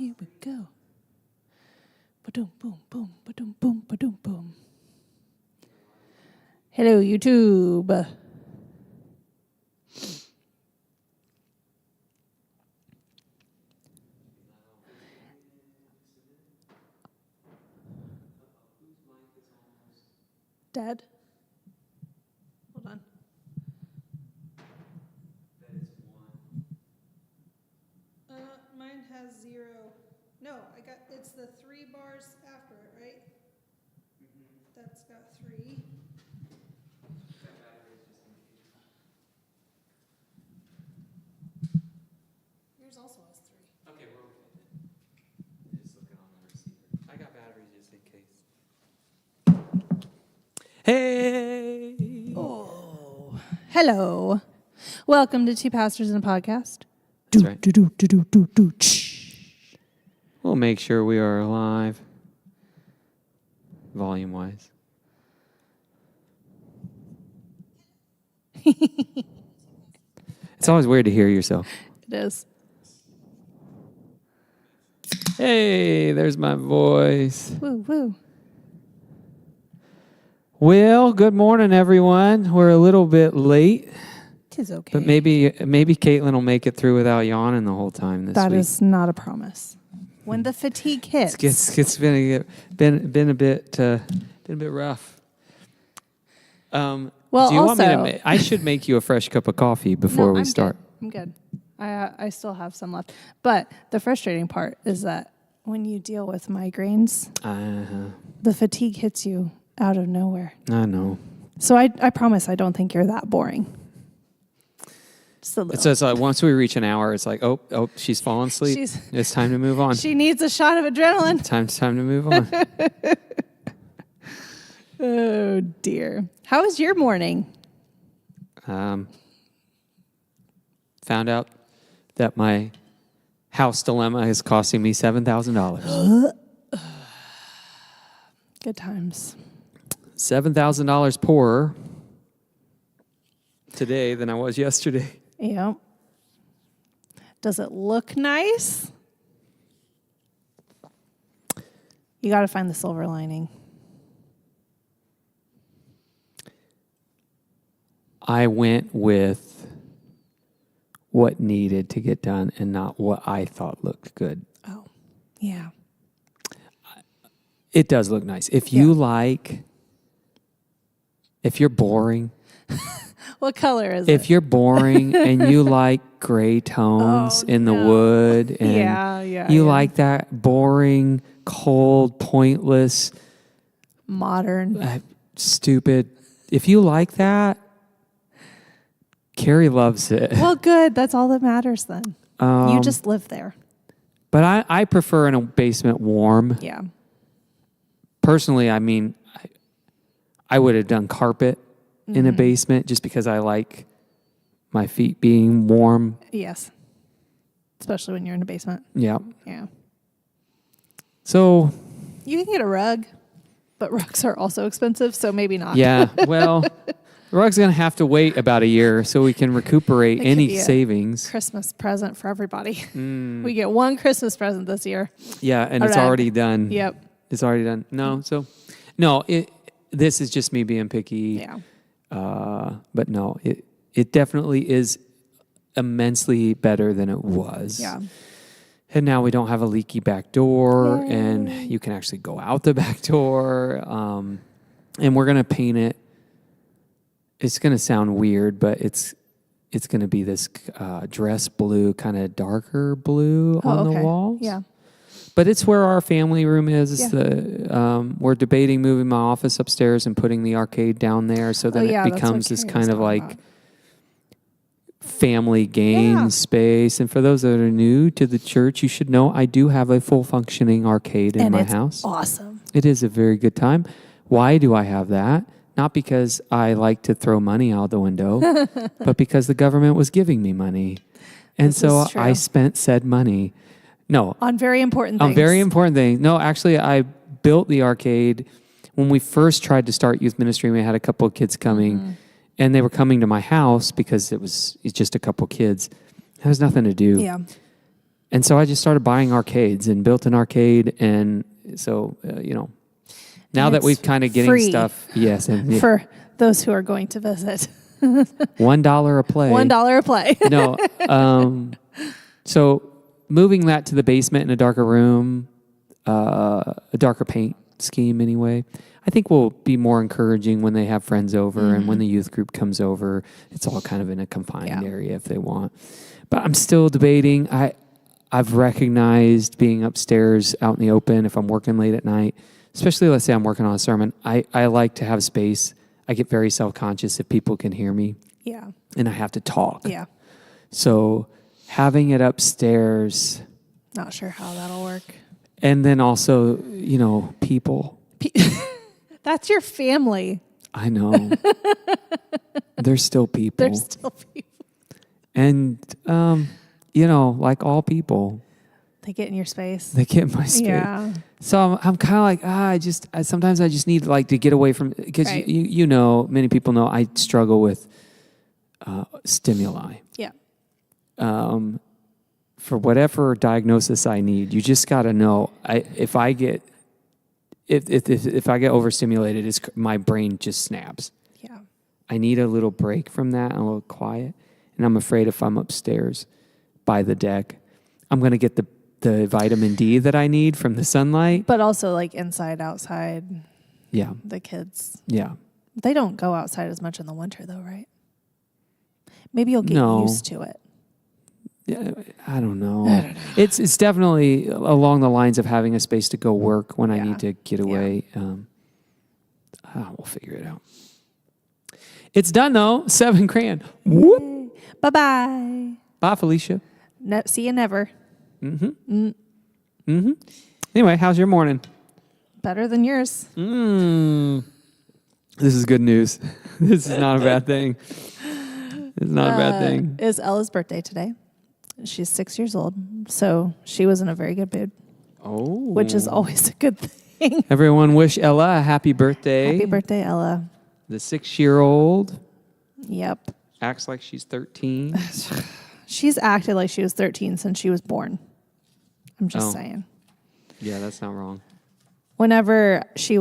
Here we go. Ba-doom, boom, boom, ba-doom, boom, ba-doom, boom. Hello, YouTube. Dead? Hold on. Mine has 0. No, it's the 3 bars after it, right? Mm-hmm. That's got 3. Yours also has 3. Okay, we're okay. Just looking on the receiver. I got batteries just in case. Hey! Oh, hello. Welcome to Two Pastors and a Podcast. That's right. We'll make sure we are live, volume-wise. It's always weird to hear yourself. It is. Hey, there's my voice. Woo, woo. Well, good morning, everyone. We're a little bit late. It's okay. But maybe Caitlin will make it through without yawning the whole time this week. That is not a promise. When the fatigue hits. It's been a bit rough. Well, do you also, want me to? I should make you a fresh cup of coffee before we start. I'm good. I still have some left. But the frustrating part is that when you deal with migraines, the fatigue hits you out of nowhere. I know. So I promise I don't think you're that boring. Just a little. It's like once we reach an hour, it's like, oh, she's fallen asleep. It's time to move on. She needs a shot of adrenaline. Time to move on. Oh, dear. How was your morning? Found out that my house dilemma is costing me $7,000. Good times. $7,000 poorer today than I was yesterday. Yep. Does it look nice? You got to find the silver lining. I went with what needed to get done and not what I thought looked good. Oh, yeah. It does look nice. If you're boring. What color is If it? you're boring and you like gray tones in the wood and you like that boring, cold, pointless, modern, stupid. If you like that, Carrie loves it. Well, good. That's all that matters then. You just live there. But I prefer in a basement warm. Yeah. Personally, I mean, I would have done carpet in a basement just because I like my feet being warm. Yes. Especially when you're in a basement. Yeah. Yeah. So. You can get a rug, but rugs are also expensive, so maybe not. Yeah. Well, the rug's going to have to wait about a year so we can recuperate any savings. Christmas present for everybody. We get one Christmas present this year. Yeah, and it's already done. Yep. It's already done. This is just me being picky. Yeah. But no, it definitely is immensely better than it was. Yeah. And now we don't have a leaky back door, and you can actually go out the back door. And we're gonna paint it. It's gonna sound weird, but it's gonna be this dress blue, kind of darker blue on the walls. Yeah. But it's where our family room is. Yeah. We're debating moving my office upstairs and putting the arcade down there, so then it becomes this kind of like family game space. And for those that are new to the church, you should know I do have a full functioning arcade in my house. Awesome. It is a very good time. Why do I have that? Not because I like to throw money out the window, but because the government was giving me money. And so I spent said money. No. On very important things. On very important things. No, actually, I built the arcade when we first tried to start youth ministry. We had a couple of kids coming, and they were coming to my house because it's just a couple of kids. There was nothing to do. Yeah. And so I just started buying arcades and built an arcade. And so, now that we've kind of getting free stuff. Yes. And for those who are going to visit. $1 a play. $1 a play. No. So moving that to the basement in a darker room, a darker paint scheme anyway, I think will be more encouraging when they have friends over and when the youth group comes over. It's all kind of in a confined area if they want. But I'm still debating. I've recognized being upstairs out in the open if I'm working late at night, especially let's say I'm working on a sermon. I like to have space. I get very self-conscious if people can hear me. Yeah. And I have to talk. Yeah. So having it upstairs. Not sure how that'll work. And then also, people. That's your family. I know. They're still people. They're still people. And, like all people. They get in your space. They get in my space. Yeah. So I'm kind of like, sometimes I just need to get away from, because right. Many people know I struggle with stimuli. Yeah. For whatever diagnosis I need, you just got to know. If I get overstimulated, my brain just snaps. Yeah. I need a little break from that, a little quiet, and I'm afraid if I'm upstairs by the deck, I'm going to get the vitamin D that I need from the sunlight. But also like inside, outside. Yeah. The kids. Yeah. They don't go outside as much in the winter though, right? Maybe you'll get used to it. Yeah, I don't know. It's definitely along the lines of having a space to go work when I need to get away. Yeah. We'll figure it out. It's done though. $7,000. Whoop. Bye-bye. Bye, Felicia. See you never. Anyway, how's your morning? Better than yours. This is good news. This is not a bad thing. It's not a bad thing. It's Ella's birthday today. She's 6 years old, so she was in a very good mood. Oh. Which is always a good thing. Everyone wish Ella a happy birthday. Happy birthday, Ella. The 6-year-old. Yep. Acts like she's 13. She's acted like she was 13 since she was born. I'm just saying. Yeah, that's not wrong. Whenever she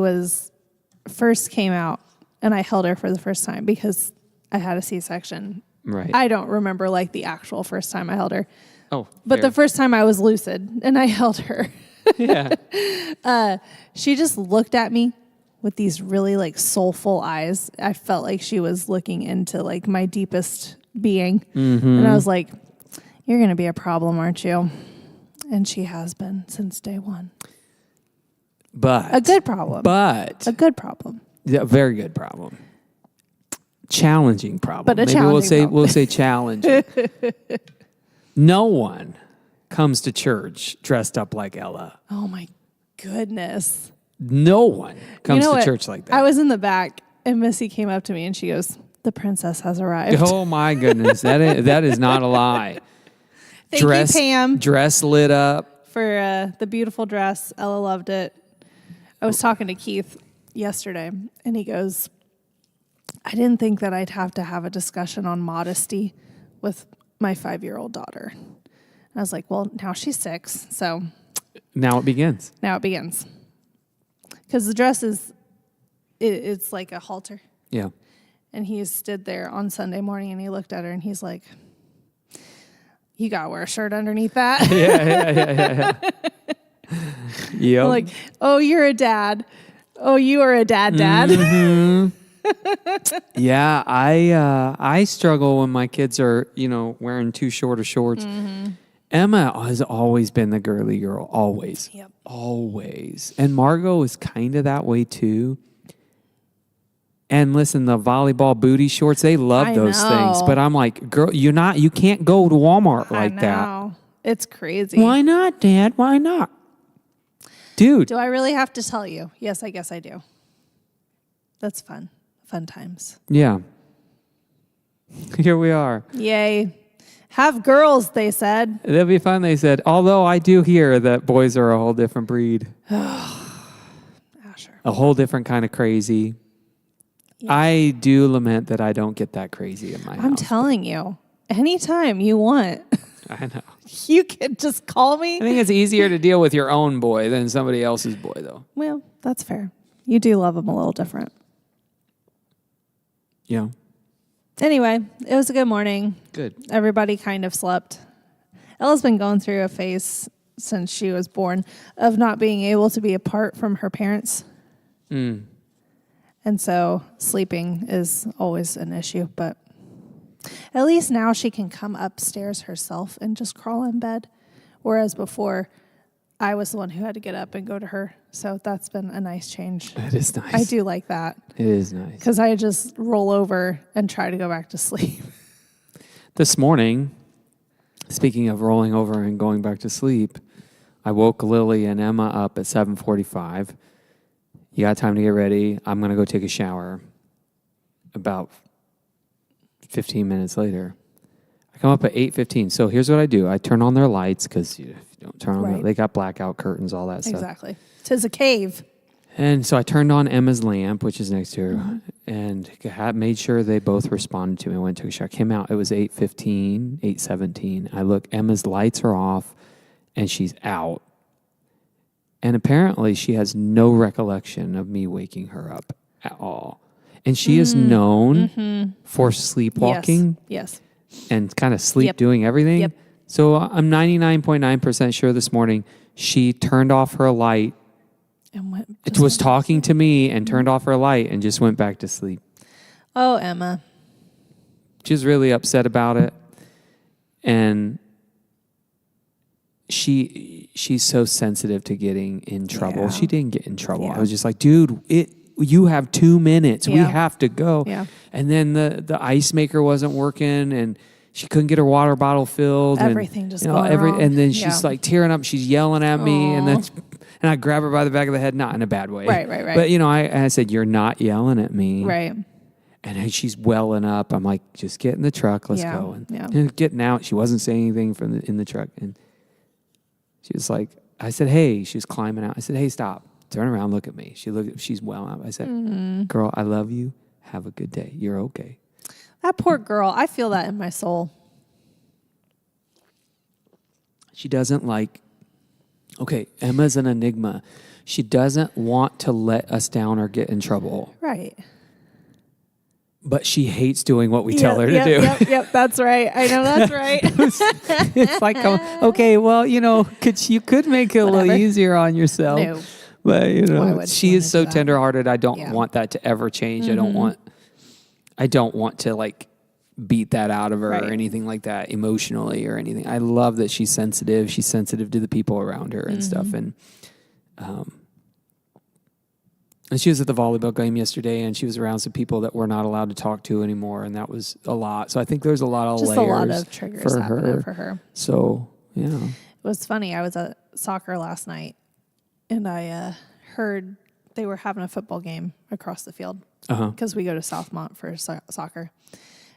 first came out and I held her for the first time because I had a C-section. Right. I don't remember like the actual first time I held her. Oh, but fair. the first time I was lucid and I held her. Yeah. She just looked at me with these really like soulful eyes. I felt like she was looking into like my deepest being. And I was like, you're going to be a problem, aren't you? And she has been since day one. But. A good problem. But. A good problem. Yeah, a very good problem. Challenging problem. But a Maybe challenging problem. we'll say challenging. No one comes to church dressed up like Ella. Oh my goodness. No one comes to church like that. I was in the back and Missy came up to me and she goes, "The princess has arrived." Oh my goodness. That is not a lie. Thank you, Pam. Dress lit up. For the beautiful dress. Ella loved it. I was talking to Keith yesterday and he goes, I didn't think that I'd have to have a discussion on modesty with my 5-year-old daughter. And I was like, well, now she's 6, so. Now it begins. Now it begins. Because the dress it's like a halter. Yeah. And he stood there on Sunday morning and he looked at her and he's like, you got to wear a shirt underneath that. Yeah. Yep. I'm like, oh, you're a dad. Oh, you are a dad. Mm-hmm. Yeah, I struggle when my kids are, wearing too short of shorts. Mm-hmm. Emma has always been the girly girl, always. Yep. Always. And Margot is kind of that way too. And listen, the volleyball booty shorts, they love those things. But I'm like, girl, you can't go to Walmart like that. It's crazy. Why not, Dad? Why not? Dude. Do I really have to tell you? Yes, I guess I do. That's fun. Fun times. Yeah. Here we are. Yay. Have girls, they said. It'll be fun, they said. Although I do hear that boys are a whole different breed. Asher. A whole different kind of crazy. Yeah. I do lament that I don't get that crazy in my house. I'm telling you. Anytime you want. I know. You could just call me. I think it's easier to deal with your own boy than somebody else's boy, though. Well, that's fair. You do love him a little different. Yeah. Anyway, it was a good morning. Good. Everybody kind of slept. Ella's been going through a phase since she was born of not being able to be apart from her parents. Mm. And so sleeping is always an issue, but at least now she can come upstairs herself and just crawl in bed. Whereas before, I was the one who had to get up and go to her. So that's been a nice change. That is nice. I do like that. It is nice. Because I just roll over and try to go back to sleep. This morning, speaking of rolling over and going back to sleep, I woke Lily and Emma up at 7:45. You got time to get ready. I'm going to go take a shower. About 15 minutes later, I come up at 8:15. So here's what I do. I turn on their lights because if you don't turn on them, they got blackout curtains, all that stuff. Exactly. 'Tis a cave. And so I turned on Emma's lamp, which is next to her, and made sure they both responded to me. I went and took a shower. Came out. It was 8:15, 8:17. I look, Emma's lights are off, and she's out. And apparently she has no recollection of me waking her up at all. And she is known for sleepwalking Yes. and kind of sleep doing everything. Yep. So I'm 99.9% sure this morning she turned off her light. And It was talking to me and turned off her light and just went back to sleep. Oh, Emma. She was really upset about it. And she's so sensitive to getting in trouble. Yeah. She didn't get in trouble. Yeah. I was just like, dude, you have 2 minutes. We Yeah. have to go. Yeah. And then the ice maker wasn't working and she couldn't get her water bottle filled. Everything and, just going wrong. And then she's Yeah. like tearing up. She's yelling at me. Aw. And I grab her by the back of the head, not in a bad way. Right. But, I said, you're not yelling at me. Right. And then she's welling up. I'm like, just get in the truck. Let's Yeah, go. yeah. And getting out. She wasn't saying anything in the truck. And she was like, I said, hey, she was climbing out. I said, hey, stop. Turn around, look at me. She's welling up. I said, girl, I love you. Have a good day. You're okay. That poor girl. I feel that in my soul. She doesn't Emma's an enigma. She doesn't want to let us down or get in trouble. Right. But she hates doing what we tell her to do. Yep, that's right. I know that's right. It's like, okay, well, you could make it a little easier on yourself. No. But, Why would she she is wanna so do that? tenderhearted. I don't Yeah. want that to ever change. I don't want to beat that out of her or anything like that emotionally or anything. I love that she's sensitive. She's sensitive to the people around her and stuff. And she was at the volleyball game yesterday and she was around some people that we're not allowed to talk to anymore. And that was a lot. So I think there's a lot of Just layers a lot of triggers for happening for her. So, yeah. It was funny. I was at soccer last night, and I heard they were having a football game across the field because we go to Southmont for soccer.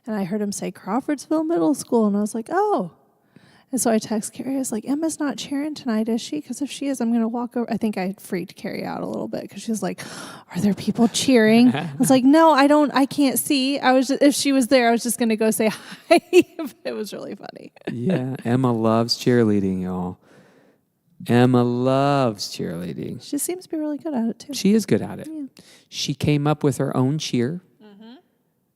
And I heard him say Crawfordsville Middle School, and I was like, oh. And so I text Carrie. I was like, Emma's not cheering tonight, is she? Because if she is, I'm going to walk over. I think I freaked Carrie out a little bit because she was like, are there people cheering? I was like, no, I can't see. If she was there, I was just going to go say hi. It was really funny. Yeah, Emma loves cheerleading, y'all. Emma loves cheerleading. She seems to be really good at it, too. She is good at it. Yeah. She came up with her own cheer,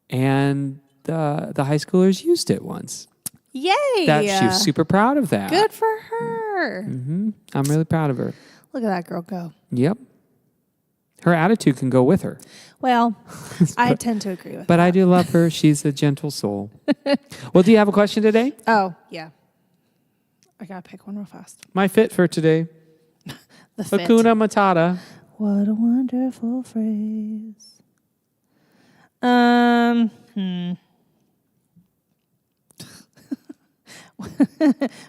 and the high schoolers used it once. Yay! She was super proud of that. Good for her. I'm really proud of her. Look at that girl go. Yep. Her attitude can go with her. Well, I tend to agree with But that. I do love her. She's a gentle soul. Well, do you have a question today? Oh, yeah. I got to pick one real fast. My fit for today. The fit. Hakuna Matata. What a wonderful phrase.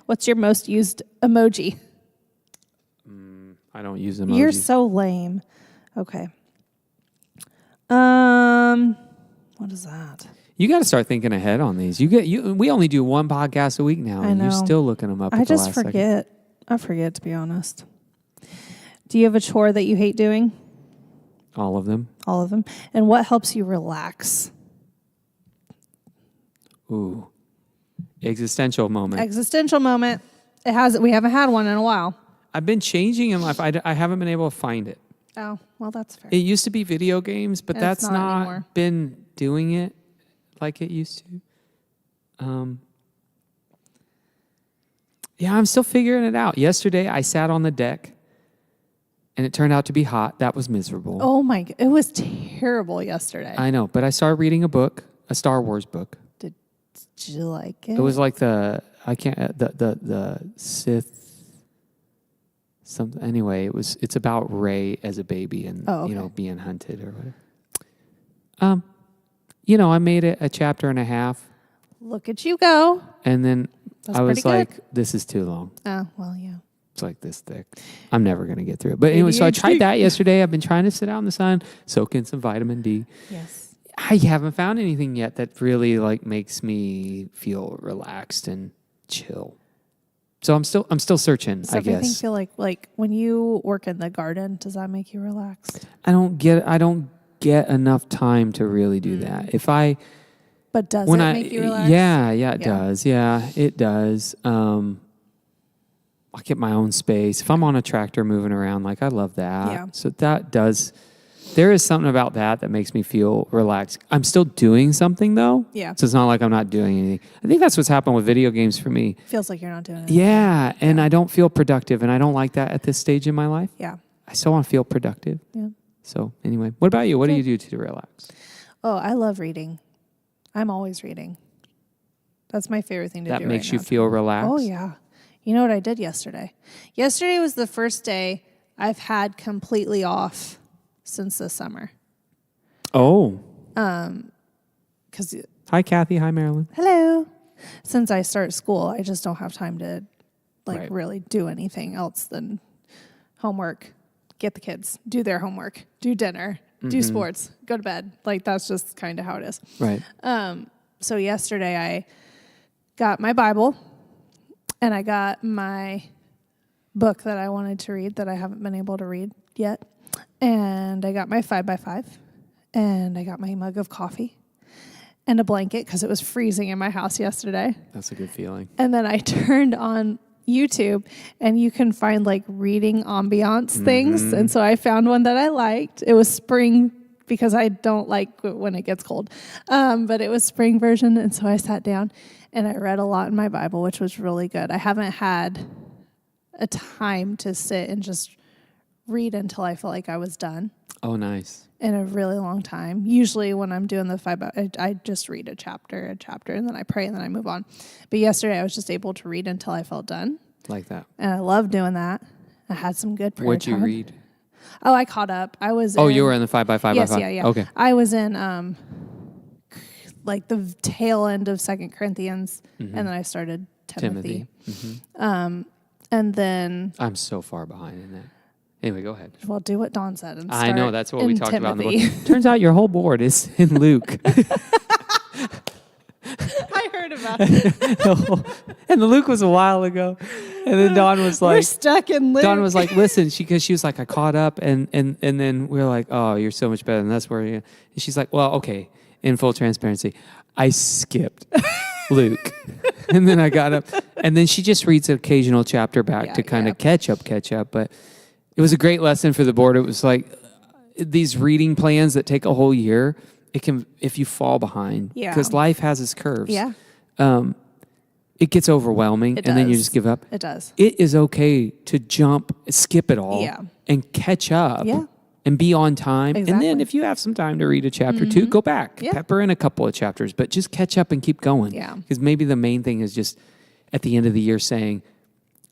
What's your most used emoji? I don't use emojis. You're so lame. Okay. What is that? You got to start thinking ahead on these. We only do one podcast a week now, and you're know. still looking them up. I at the just last second. forget. I forget, to be honest. Do you have a chore that you hate doing? All of them. All of them. And what helps you relax? Ooh, existential moment. Existential moment. It hasn't. We haven't had one in a while. I've been changing in life. I haven't been able to find it. Oh, well, that's fair. It used to be video games, but It's that's not not anymore. been doing it like it used to. Yeah, I'm still figuring it out. Yesterday, I sat on the deck, and it turned out to be hot. That was miserable. Oh my! It was terrible yesterday. I know, but I started reading a book, a Star Wars book. Did you like it? It was like the Sith. Something anyway. It's about Rey as a baby and being hunted or whatever. I made it a chapter and a half, Look at you go. and then That's I was pretty good. like, "This is too long. Oh, well, yeah. It's like this thick. I'm never gonna get through it." But anyway, so I tried that yesterday. I've been trying to sit out in the sun, soak in some vitamin D. Yes. I haven't found anything yet that really like makes me feel relaxed and chill. So I'm still searching, Does I everything guess. feel like when you work in the garden, does that make you relaxed? I don't get enough time to really do that. But does it make you relaxed? Yeah, it does. Yeah, it does. I get my own space. If I'm on a tractor moving around, like I love that. Yeah. So that does. There is something about that makes me feel relaxed. I'm still doing something though. Yeah. So it's not like I'm not doing anything. I think that's what's happened with video games for me. Feels like you're not doing it. Yeah, and I don't feel productive, and I don't like that at this stage in my life. Yeah. I still want to feel productive. Yeah. So anyway, what about you? What do you do to relax? Oh, I love reading. I'm always reading. That's my favorite thing to do. That makes right you now. feel relaxed? Oh, yeah. You know what I did yesterday? Yesterday was the first day I've had completely off since this summer. Oh. 'Cause Hi, Kathy. Hi, Marilyn. hello. Since I start school, I just don't have time to Right. really do anything else than homework, get the kids, do their homework, do dinner, do sports, go to bed. Like that's just kind of how it is. Right. So yesterday I got my Bible and I got my book that I wanted to read that I haven't been able to read yet. And I got my 5x5 and I got my mug of coffee and a blanket because it was freezing in my house yesterday. That's a good feeling. And then I turned on YouTube and you can find like reading ambiance things. And so I found one that I liked. It was spring because I don't like when it gets cold. But it was spring version. And so I sat down and I read a lot in my Bible, which was really good. I haven't had a time to sit and just read until I felt like I was done Oh, nice. in a really long time. Usually when I'm doing the 5, I just read a chapter, and then I pray, and then I move on. But yesterday I was just able to read until I felt done. Like that. And I love doing that. I had some good prayer What'd you time. read? Oh, I caught up. I was You were in the 5x5 Yes, by 5. yeah. Okay. I was in like the tail end of 2 Corinthians, and then I started Timothy. And then I'm so far behind in that. Anyway, go ahead. well, do what Dawn said and I know, start that's what we in talked about in the Timothy. book. Turns out your whole board is in Luke. I heard about it. And the Luke was a while ago. And then Dawn was We're like, stuck in Luke. Dawn was like, listen, because she was like, I caught up, and then we were like, oh, you're so much better than that's where you. And she's like, well, okay, in full transparency, I skipped Luke, and then I got up, and then she just reads an occasional chapter back to kind of catch up. But it was a great lesson for the board. It was like these reading plans that take a whole year. It can, if you fall behind, because life has its curves. Yeah. It gets overwhelming, and then you just give up. It does. It is okay to skip it all, and catch up, and be on time. Exactly. And then if you have some time to read a chapter too, go back, pepper in a couple of chapters, but just catch up and keep going. Yeah. Because maybe the main thing is just at the end of the year saying,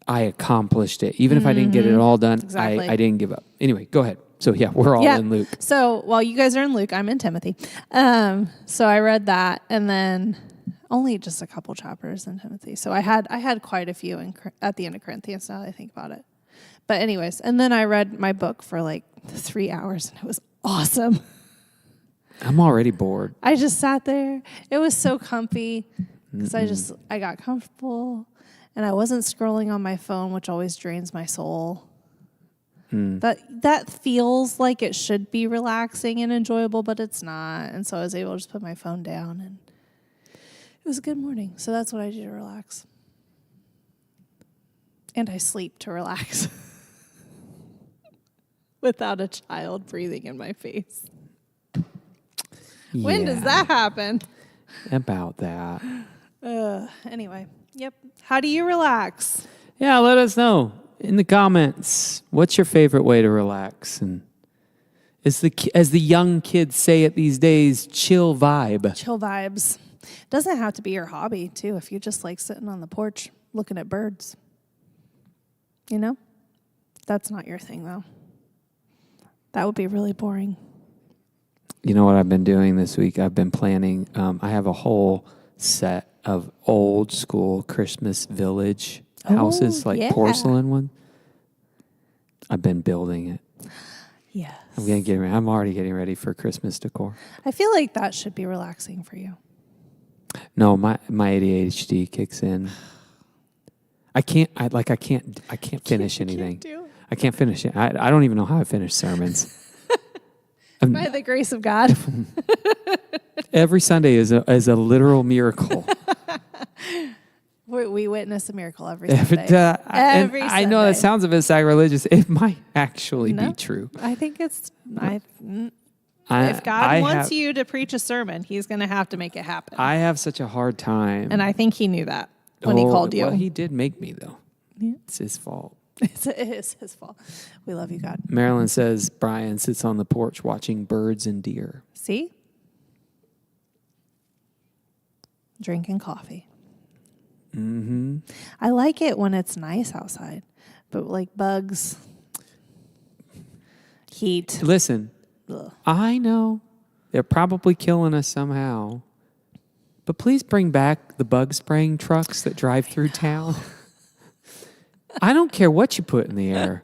I accomplished it. Even if I didn't get it all done, Exactly. I didn't give up. Anyway, go ahead. So yeah, we're all in Luke. So while you guys are in Luke, I'm in Timothy. So I read that, and then only just a couple chapters in Timothy. So I had quite a few at the end of Corinthians. Now that I think about it, but anyways, and then I read my book for like 3 hours, and it was awesome. I'm already bored. I just sat there. It was so comfy because I got comfortable, and I wasn't scrolling on my phone, which always drains my soul. That feels like it should be relaxing and enjoyable, but it's not. And so I was able to just put my phone down, and it was a good morning. So that's what I do to relax. And I sleep to relax without a child breathing in my face. When does that happen? About that. Anyway, yep. How do you relax? Yeah, let us know in the comments. What's your favorite way to relax? And as the young kids say it these days, chill vibe. Chill vibes. Doesn't have to be your hobby, too, if you just like sitting on the porch looking at birds. You know? That's not your thing, though. That would be really boring. You know what I've been doing this week? I've been planning. I have a whole set of old school Christmas village houses, like porcelain one. I've been building it. Yes. I'm already getting ready for Christmas decor. I feel like that should be relaxing for you. No, my ADHD kicks in. I can't finish anything. I can't finish it. I don't even know how I finish sermons. By the grace of God. Every Sunday is a literal miracle. We witness a miracle every Sunday. Every Sunday. I know that sounds a bit sacrilegious. It might actually be true. I think it's... if God wants you to preach a sermon, he's going to have to make it happen. I have such a hard time. And I think he knew that when he called you. Well, he did make me, though. Yeah. It's his fault. It is his fault. We love you, God. Marilyn says Brian sits on the porch watching birds and deer. See? Drinking coffee. Mm-hmm. I like it when it's nice outside, but like bugs, heat. Listen, Ugh. I know they're probably killing us somehow, but please bring back the bug spraying trucks that drive through town. I don't care what you put in the air.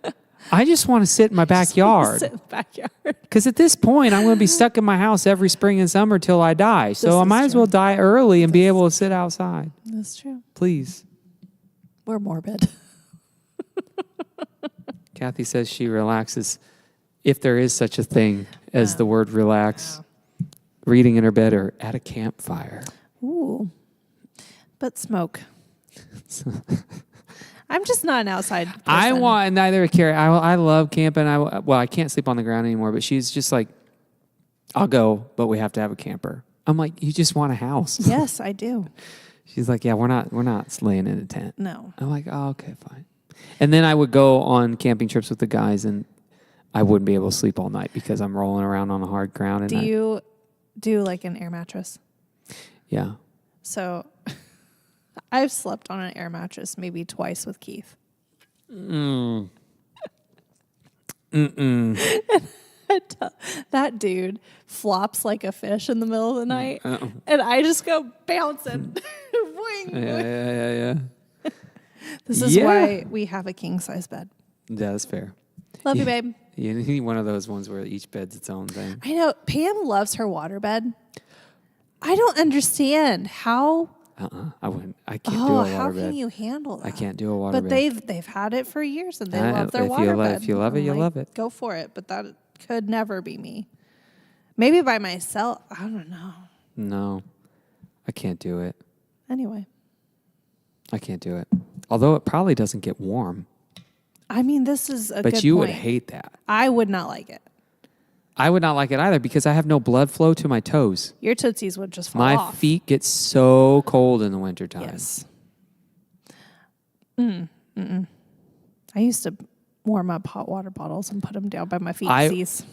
I just want to sit in my backyard. Sit in the backyard. Because at this point, I'm going to be stuck in my house every spring and summer till I die. So I might as well die early and be able to sit outside. That's true. Please. We're morbid. Kathy says she relaxes, if there is such a thing as the word relax, reading in her bed or at a campfire. Ooh. But smoke. I'm just not an outside person. I want neither Carrie. I love camping. I can't sleep on the ground anymore, but she's just like, I'll go, but we have to have a camper. I'm like, you just want a house. Yes, I do. She's like, yeah, we're not laying in a tent. No. I'm like, oh, okay, fine. And then I would go on camping trips with the guys, and I wouldn't be able to sleep all night because I'm rolling around on the hard ground. Do you do like an air mattress? Yeah. So I've slept on an air mattress maybe twice with Keith. That dude flops like a fish in the middle of the night, and I just go bouncing. Yeah. This is why we have a king-size bed. Yeah, that's fair. Love you, babe. You need one of those ones where each bed's its own thing. I know. Pam loves her waterbed. I don't understand how... I wouldn't. I can't do a waterbed. How can you handle that? I can't do a waterbed. But they've had it for years, and they love their waterbed. If you love it, you love it. Go for it. But that could never be me. Maybe by myself. I don't know. No, I can't do it. Anyway. I can't do it. Although it probably doesn't get warm. I mean, this is a good point. But you would hate that. I would not like it. I would not like it either because I have no blood flow to my toes. Your tootsies would just fall off. My feet get so cold in the wintertime. Yes. I used to warm up hot water bottles and put them down by my feet.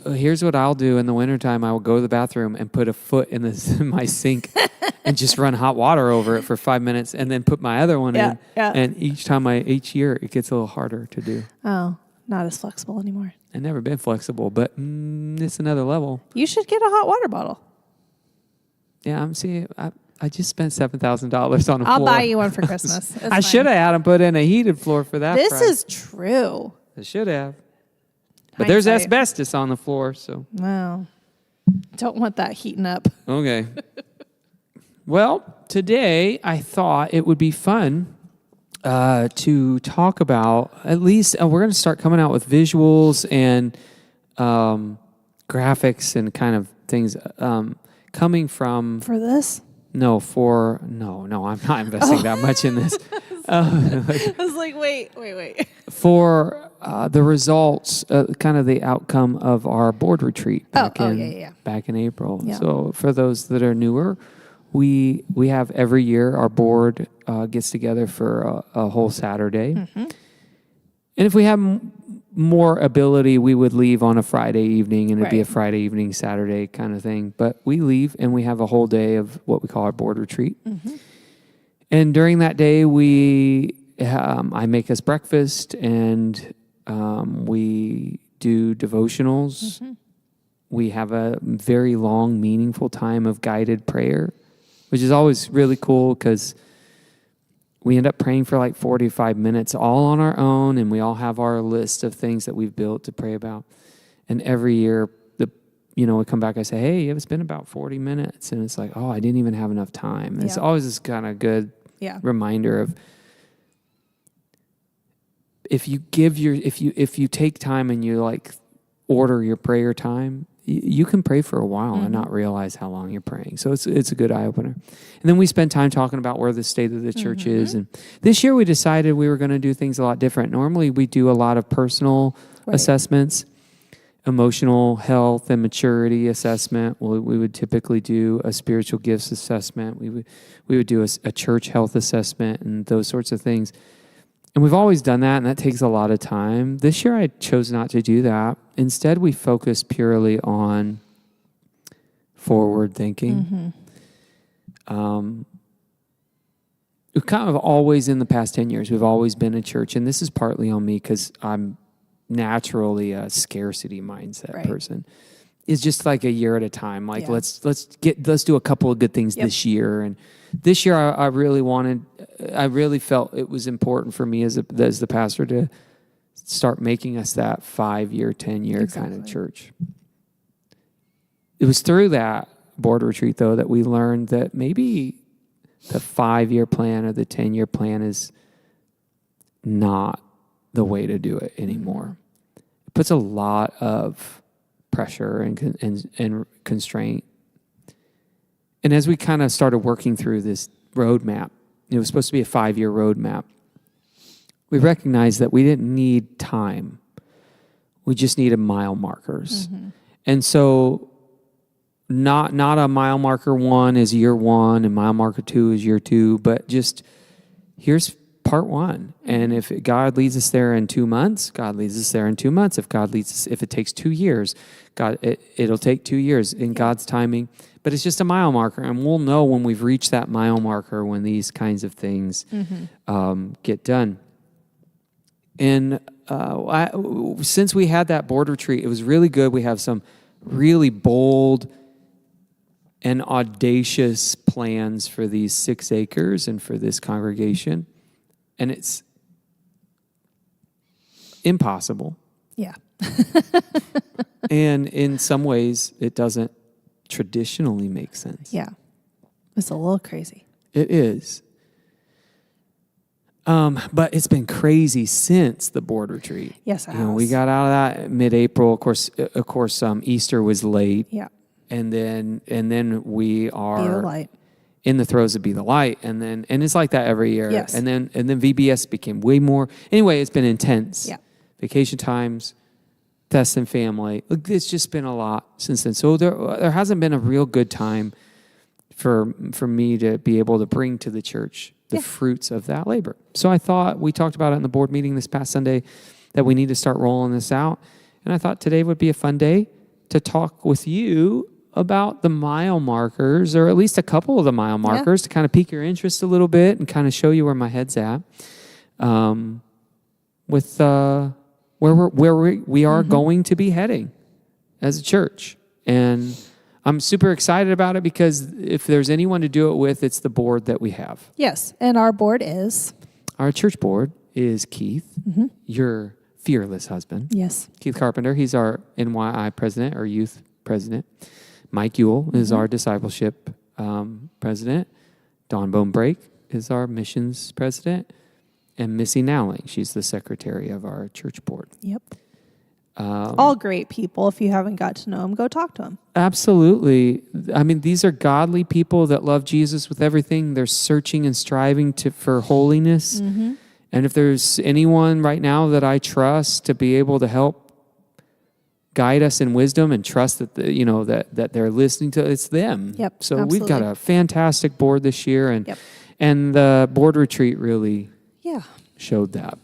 Here's what I'll do in the wintertime. I will go to the bathroom and put a foot in my sink and just run hot water over it for 5 minutes and then put my other one in. Yeah. And each year, it gets a little harder to do. Oh, not as flexible anymore. I've never been flexible, but it's another level. You should get a hot water bottle. Yeah, I'm seeing. I just spent $7,000 on a floor. I'll buy you one for Christmas. I should have had them put in a heated floor for that. This is true. I should have. But there's asbestos on the floor, so. Well, don't want that heating up. Okay. Well, today I thought it would be fun to talk about, at least we're going to start coming out with visuals and graphics and kind of things coming from... For this? No, I'm not investing that much in this. I was like, wait. For the results, kind of the outcome of our board retreat back in April. Yeah. So for those that are newer, we have every year our board gets together for a whole Saturday. Mm-hmm. And if we have more ability, we would leave on a Friday evening, and it'd be a Friday evening, Saturday kind of thing. But we leave, and we have a whole day of what we call our board retreat. Mm-hmm. And during that day, I make us breakfast, and we do devotionals. Mm-hmm. We have a very long, meaningful time of guided prayer, which is always really cool because we end up praying for like 45 minutes all on our own, and we all have our list of things that we've built to pray about. And every year, we come back, I say, hey, it's been about 40 minutes. And it's like, oh, I didn't even have enough time. And it's always this kind of good reminder of if you take time and you like order your prayer time, you can pray for a while and not realize how long you're praying. So it's a good eye opener. And then we spend time talking about where the state of the church is. And this year we decided we were going to do things a lot different. Normally we do a lot of personal assessments, emotional health and maturity assessment. We would typically do a spiritual gifts assessment. We would do a church health assessment and those sorts of things. And we've always done that, and that takes a lot of time. This year I chose not to do that. Instead, we focused purely on forward thinking. We've kind of always, in the past 10 years, we've always been a church, and this is partly on me because I'm naturally a scarcity mindset person. It's just like a year at a time. Like let's do a couple of good things this year. And this year I really felt it was important for me as the pastor to start making us that 5-year, 10-year kind of church. It was through that board retreat though that we learned that maybe the 5-year plan or the 10-year plan is not the way to do it anymore. It puts a lot of pressure and constraint. And as we kind of started working through this roadmap, it was supposed to be a 5-year roadmap, we recognized that we didn't need time. We just needed mile markers. And so not a mile marker 1 is year 1 and mile marker 2 is year 2, but just here's part 1. And if God leads us there in 2 months, God leads us there in 2 months. If it takes 2 years, it'll take 2 years in God's timing. But it's just a mile marker, and we'll know when we've reached that mile marker when these kinds of things get done. And since we had that board retreat, it was really good. We have some really bold and audacious plans for these 6 acres and for this congregation. And it's impossible. Yeah. And in some ways, it doesn't traditionally make sense. Yeah. It's a little crazy. It is. But it's been crazy since the board retreat. Yes, it has. We got out of that mid-April. Of course, Easter was late. Yeah. And then we are Be the light. in the throes of Be the Light, and it's like that every year. Yes. And then VBS became way more. Anyway, it's been intense. Yeah. Vacation times, Test and Family. It's just been a lot since then. So there hasn't been a real good time for me to be able to bring to the church the fruits of that labor. So I thought, we talked about it in the board meeting this past Sunday, that we need to start rolling this out. And I thought today would be a fun day to talk with you about the mile markers, or at least a couple of the mile markers, to kind of pique your interest a little bit and kind of show you where my head's at, with where we are going to be heading as a church. And I'm super excited about it because if there's anyone to do it with, it's the board that we have. Yes, and our board is? Our church board is Keith, your fearless husband. Yes. Keith Carpenter, he's our NYI president, or youth president. Mike Ewell is our discipleship president. Dawn Bonebrake is our missions president. And Missy Nowling, she's the secretary of our church board. Yep. All great people. If you haven't got to know them, go talk to them. Absolutely. I mean, these are godly people that love Jesus with everything. They're searching and striving for holiness. Mm-hmm. And if there's anyone right now that I trust to be able to help guide us in wisdom and trust that that they're listening to, it's them. Yep. So absolutely. we've got a fantastic board this year, and Yep. and the board retreat really showed that.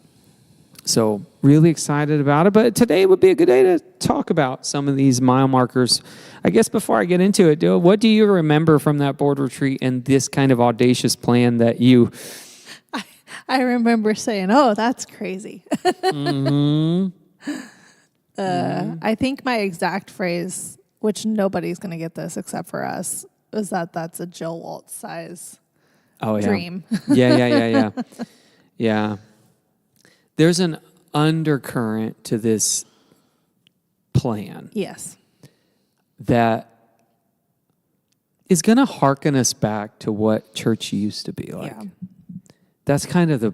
So really excited about it. But today would be a good day to talk about some of these mile markers. I guess before I get into it, what do you remember from that board retreat and this kind of audacious plan that you... I remember saying, "Oh, that's crazy." Mm-hmm. I think my exact phrase, which nobody's going to get this except for us, is that's a Jill Waltz size dream. Yeah. Yeah. There's an undercurrent to this plan. Yes. That is going to hearken us back to what church used to be like. Yeah. That's kind of the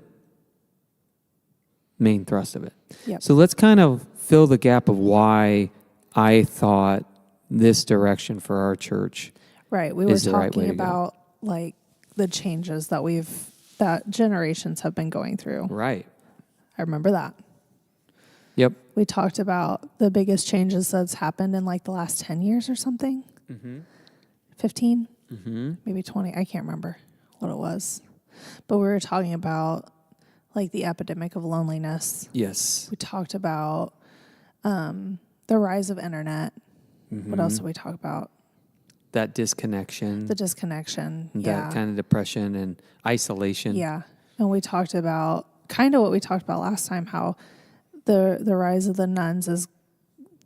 main thrust of it. Yep. So let's kind of fill the gap of why I thought this direction for our church. Right. We were is the right way talking to go. about like the changes that generations have been going through. Right. I remember that. Yep. We talked about the biggest changes that's happened in like the last 10 years or something. Mm-hmm. 15, Mm-hmm. maybe 20. I can't remember what it was. But we were talking about like the epidemic of loneliness. Yes. We talked about the rise of internet. Mm-hmm. What else did we talk about? That disconnection. The disconnection. That kind of depression and isolation. Yeah. And we talked about kind of what we talked about last time, how the rise of the nuns is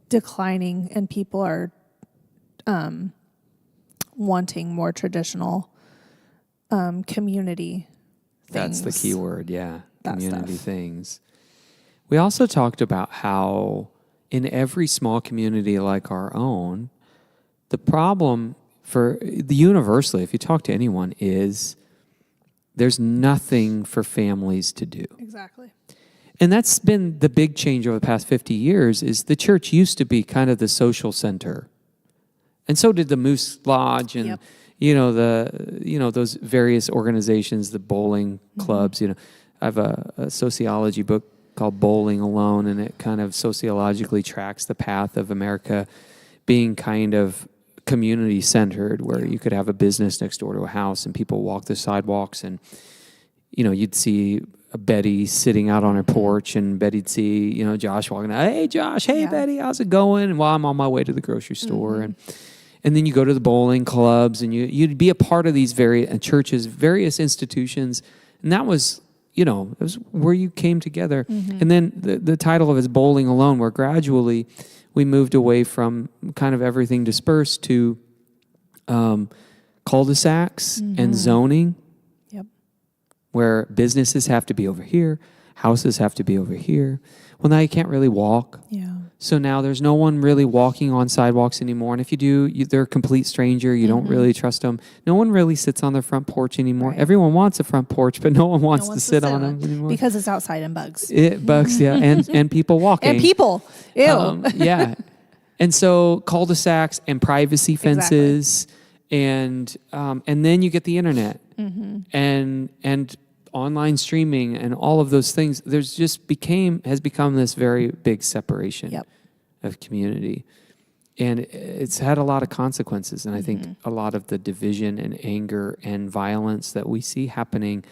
declining and people are wanting more traditional community things. That's the key word, yeah. That Community stuff. things. We also talked about how in every small community like our own, the problem for the universally, if you talk to anyone, is there's nothing for families to do. Exactly. And that's been the big change over the past 50 years is the church used to be kind of the social center. And so did the Moose Lodge and Yep. those various organizations, the bowling clubs, I have a sociology book called Bowling Alone, and it kind of sociologically tracks the path of America being kind of community centered, where you could have a business next door to a house and people walk the sidewalks, and you'd see Betty sitting out on her porch, and Betty'd see Josh walking out. Hey Josh, hey Betty, how's it going? And while I'm on my way to the grocery store, and then you go to the bowling clubs, and you'd be a part of these various churches, various institutions, and that was it was where you came together. And then the title of it is Bowling Alone, where gradually we moved away from kind of everything dispersed to cul-de-sacs and zoning, where businesses have to be over here, houses have to be over here. Well, now you can't really walk. Yeah. So now there's no one really walking on sidewalks anymore. And if you do, they're a complete stranger. You don't really trust them. No one really sits on their front porch anymore. Right. Everyone wants a front porch, but no one wants to sit on them anymore. Because it's outside and bugs. Bugs, yeah. And people walking. And people. Ew. Yeah. And so cul-de-sacs and privacy fences, and then you get the internet and online streaming and all of those things. There's just has become this very big separation of community, and it's had a lot of consequences. And I think a lot of the division and anger and violence that we see happening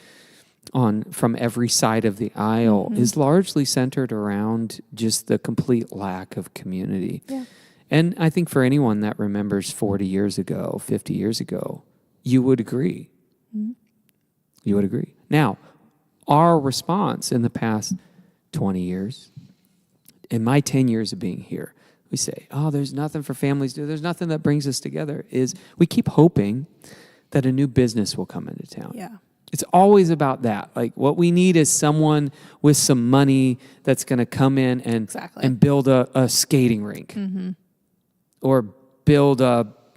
from every side of the aisle is largely centered around just the complete lack of community. Yeah. And I think for anyone that remembers 40 years ago, 50 years ago, you would agree. You would agree. Now, our response in the past 20 years, in my 10 years of being here, we say, there's nothing for families to do. There's nothing that brings us together, is we keep hoping that a new business will come into town. Yeah. It's always about that. Like, what we need is someone with some money that's going to come in and build a skating rink or build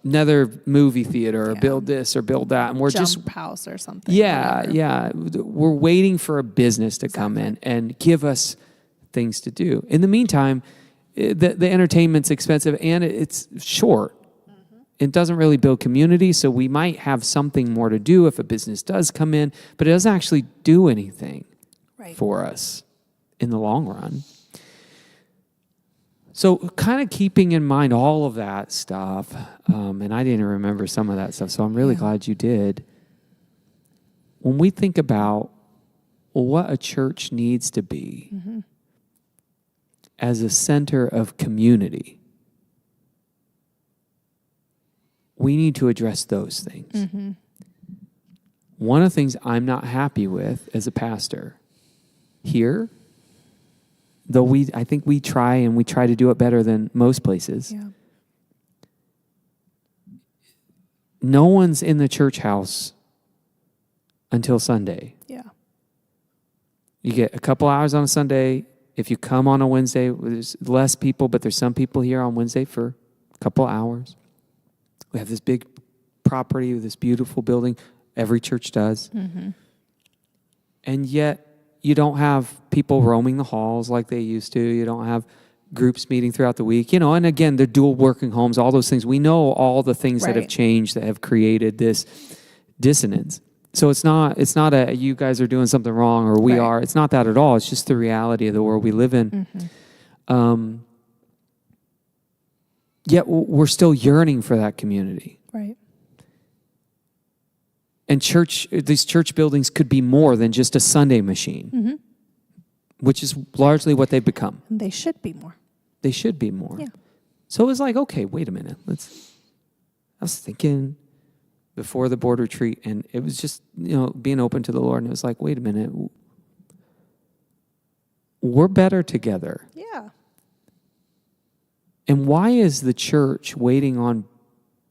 another movie theater or build this or build that. And we're Jump house or something. Yeah. We're waiting for a business to come in and give us things to do. In the meantime, the entertainment's expensive and it's short. It doesn't really build community, so we might have something more to do if a business does come in, but it doesn't actually do anything for us in the long run. So kind of keeping in mind all of that stuff, and I didn't remember some of that stuff, so I'm really glad you did. When we think about what a church needs to be as a center of community, we need to address those things. One of the things I'm not happy with as a pastor here, though I think we try to do it better than most places. Yeah. No one's in the church house until Sunday. Yeah. You get a couple hours on a Sunday. If you come on a Wednesday, there's less people, but there's some people here on Wednesday for a couple hours. We have this big property with this beautiful building. Every church does. And yet, you don't have people roaming the halls like they used to. You don't have groups meeting throughout the week. And again, they're dual working homes, all those things. We know all the things that have changed that have created this dissonance. So it's not a you guys are doing something wrong or we are. It's not that at all. It's just the reality of the world we live in. Yet we're still yearning for that community. Right. And these church buildings could be more than just a Sunday machine, which is largely what they've become. And they should be more. They should be more. Yeah. So it was like, okay, wait a minute. I was thinking before the board retreat, and it was just, being open to the Lord, and it was like, wait a minute. We're better together. Yeah. And why is the church waiting on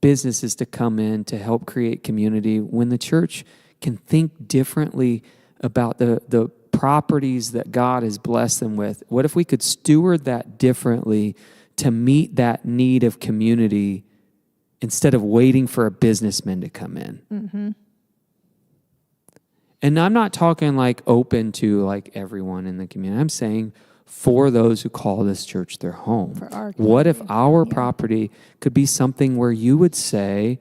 businesses to come in to help create community when the church can think differently about the properties that God has blessed them with? What if we could steward that differently to meet that need of community instead of waiting for a businessman to come in? And I'm not talking like open to like everyone in the community. I'm saying for those who call this church their home. What if our property could be something where you would say,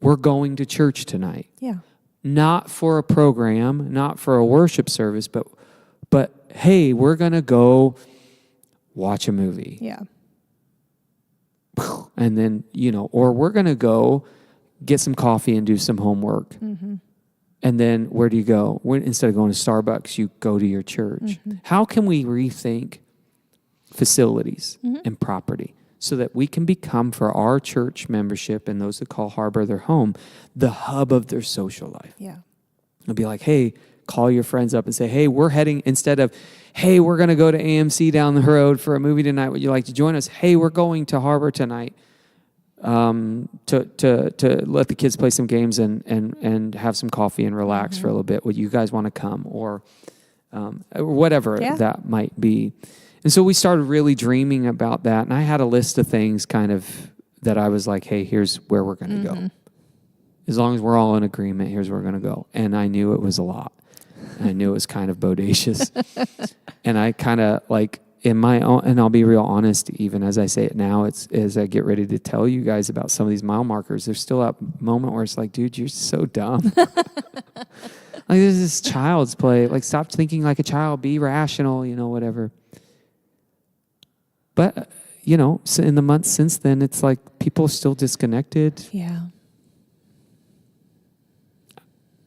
we're going to church tonight? Yeah. Not for a program, not for a worship service, but hey, we're going to go watch a movie. Yeah. And then, or we're going to go get some coffee and do some homework. And then where do you go? Instead of going to Starbucks, you go to your church. How can we rethink facilities and property so that we can become, for our church membership and those that call Harbor their home, the hub of their social life? Yeah. It'll be like, hey, call your friends up and say, hey, we're heading, instead of, hey, we're going to go to AMC down the road for a movie tonight. Would you like to join us? Hey, we're going to Harbor tonight. To let the kids play some games and have some coffee and relax for a little bit. Would you guys want to come? Or whatever that might be. And so we started really dreaming about that. And I had a list of things kind of that I was like, hey, here's where we're going to go. As long as we're all in agreement, here's where we're going to go. And I knew it was a lot. And I knew it was kind of bodacious. And I kind of like, in my own, and I'll be real honest, even as I say it now, it's as I get ready to tell you guys about some of these mile markers, there's still that moment where it's like, dude, you're so dumb. Like, this is child's play. Like, stop thinking like a child. Be rational, whatever. But, so in the months since then, it's like people are still disconnected. Yeah.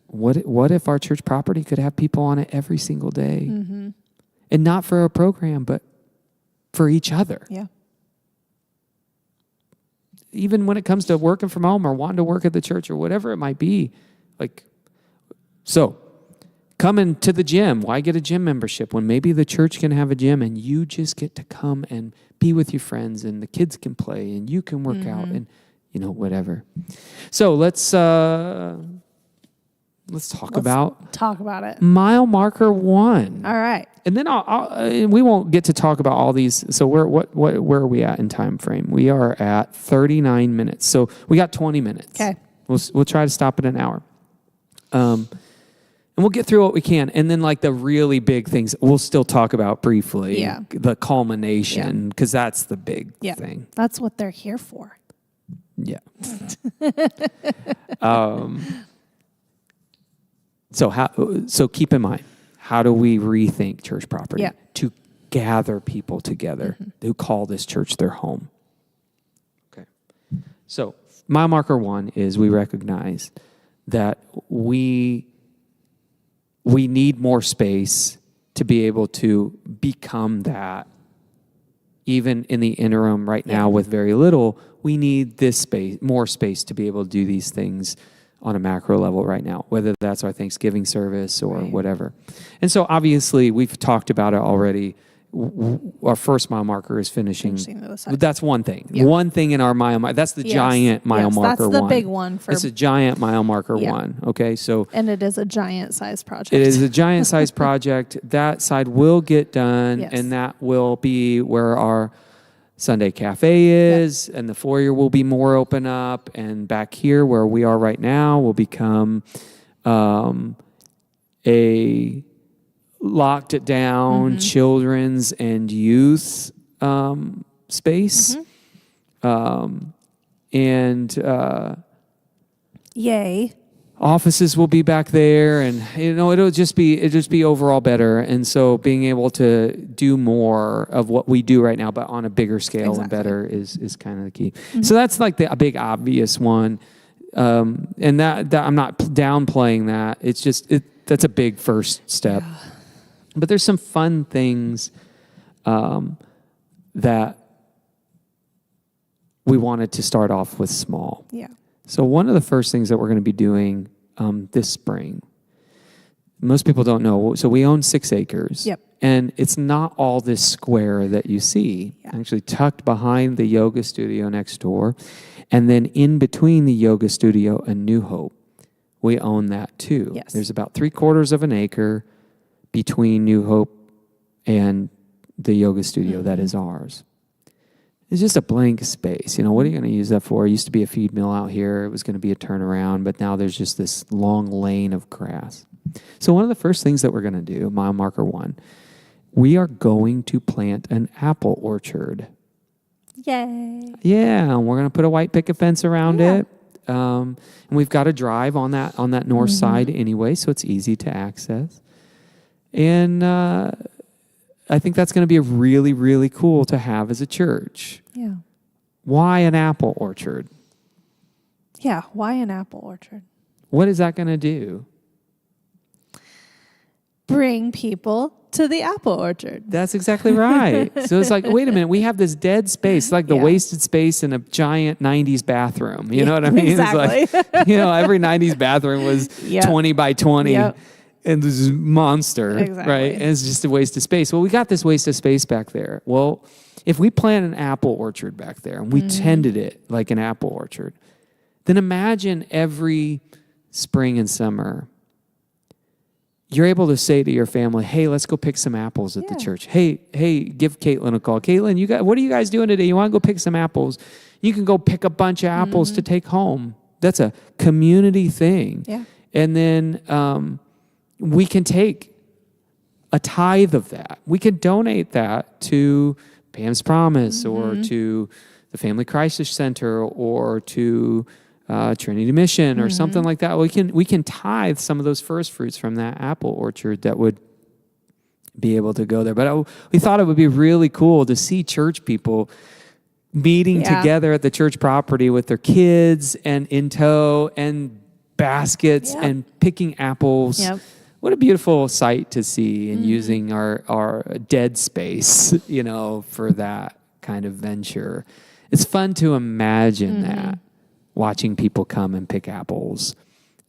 What if our church property could have people on it every single day? And not for a program, but for each other. Yeah. Even when it comes to working from home or wanting to work at the church or whatever it might be. So coming to the gym, why get a gym membership when maybe the church can have a gym and you just get to come and be with your friends and the kids can play and you can work out and, whatever. So let's talk about it. Mile marker 1. All right. And then and we won't get to talk about all these. So where are we at in time frame? We are at 39 minutes. So we got 20 minutes. Okay. We'll try to stop at an hour. And And we'll get through what we can. And then like the really big things we'll still talk about briefly. Yeah. The culmination, because that's the big Yeah. thing. That's what they're here for. Yeah. So keep in mind, how do we rethink church property? Yeah. To gather people together who call this church their home. Okay. So mile marker 1 is we recognize that we need more space to be able to become that. Even in the interim right now with very little, we need this space, more space to be able to do these things on a macro level right now, whether that's our Thanksgiving service or whatever. And so obviously we've talked about it already. Our first mile marker is finishing that's one thing. Yep. One thing in our mile marker. That's the giant mile marker one. That's the big one. It's a giant mile marker one. Okay, so and it is a giant size project. It is a giant size project. That side will get done, and that will be where our Sunday cafe is, and the foyer will be more open up, and back here where we are right now will become a locked down children's and youth space. Yay. Offices will be back there, and it'll just be overall better. And so being able to do more of what we do right now, but on a bigger scale and better is kind of the key. So that's like a big obvious one. And that I'm not downplaying that. It's just that's a big first step. Yeah. But there's some fun things that we wanted to start off with small. Yeah. So one of the first things that we're going to be doing this spring, most people don't know, so we own 6 acres. Yep. And it's not all this square that you see. Yeah. Actually tucked behind the yoga studio next door. And then in between the yoga studio and New Hope, we own that too. Yes. There's about 3/4 of an acre between New Hope and the yoga studio that is ours. It's just a blank space. What are you going to use that for? It used to be a feed mill out here. It was going to be a turnaround, but now there's just this long lane of grass. So one of the first things that we're going to do, mile marker 1, we are going to plant an apple orchard. Yay. Yeah, and we're going to put a white picket fence around it. And we've got a drive on that north side anyway, so it's easy to access. And I think that's going to be really, really cool to have as a church. Yeah. Why an apple orchard? Yeah, why an apple orchard? What is that going to do? Bring people to the apple orchard. That's exactly right. So it's like, wait a minute, we have this dead space, like the wasted space in a giant 90s bathroom. You know what I mean? Exactly. It's like, every 90s bathroom was 20 by 20. Yep. And this is monster, right? And it's just a waste of space. Well, we got this waste of space back there. Well, if we plant an apple orchard back there and we tended it like an apple orchard, then imagine every spring and summer, you're able to say to your family, hey, let's go pick some apples at the church. Hey, give Caitlin a call. Caitlin, what are you guys doing today? You want to go pick some apples? You can go pick a bunch of apples to take home. That's a community thing. Yeah. And then we can take a tithe of that. We can donate that to Pam's Promise or to the Family Crisis Center or to Trinity Mission or something like that. We can tithe some of those first fruits from that apple orchard that would be able to go there. But we thought it would be really cool to see church people meeting together at the church property with their kids and in tow and baskets and picking apples. Yep. What a beautiful sight to see, and using our dead space, for that kind of venture. It's fun to imagine that, watching people come and pick apples.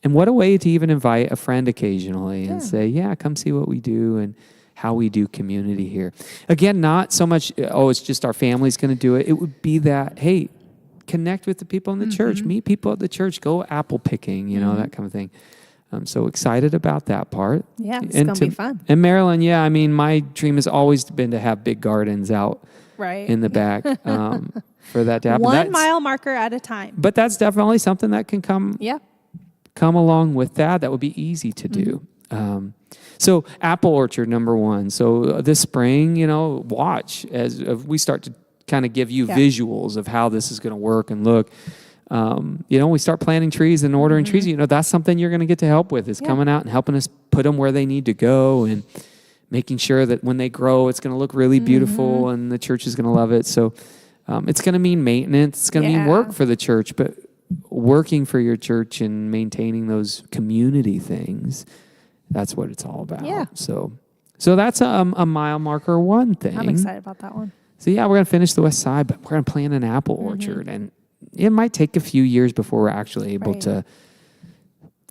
And what a way to even invite a friend occasionally and say, come see what we do and how we do community here. Again, not so much, it's just our family's going to do it. It would be that, hey, connect with the people in the church, meet people at the church, go apple picking, that kind of thing. I'm so excited about that part. Yeah, it's going to be fun. And Maryland, my dream has always been to have big gardens out in the back for that to happen. 1 mile marker at a time. But that's definitely something that can come along with that. That would be easy to do. So apple orchard, number one. So this spring, watch as we start to kind of give you visuals of how this is going to work and look. We start planting trees and ordering trees. That's something you're going to get to help with is coming out and helping us put them where they need to go and making sure that when they grow, it's going to look really beautiful and the church is going to love it. So it's going to mean maintenance. It's going to mean work for the church, but working for your church and maintaining those community things, that's what it's all about. Yeah. So that's a mile marker one thing. I'm excited about that one. So we're going to finish the west side, but we're going to plant an apple orchard. And it might take a few years before we're actually able to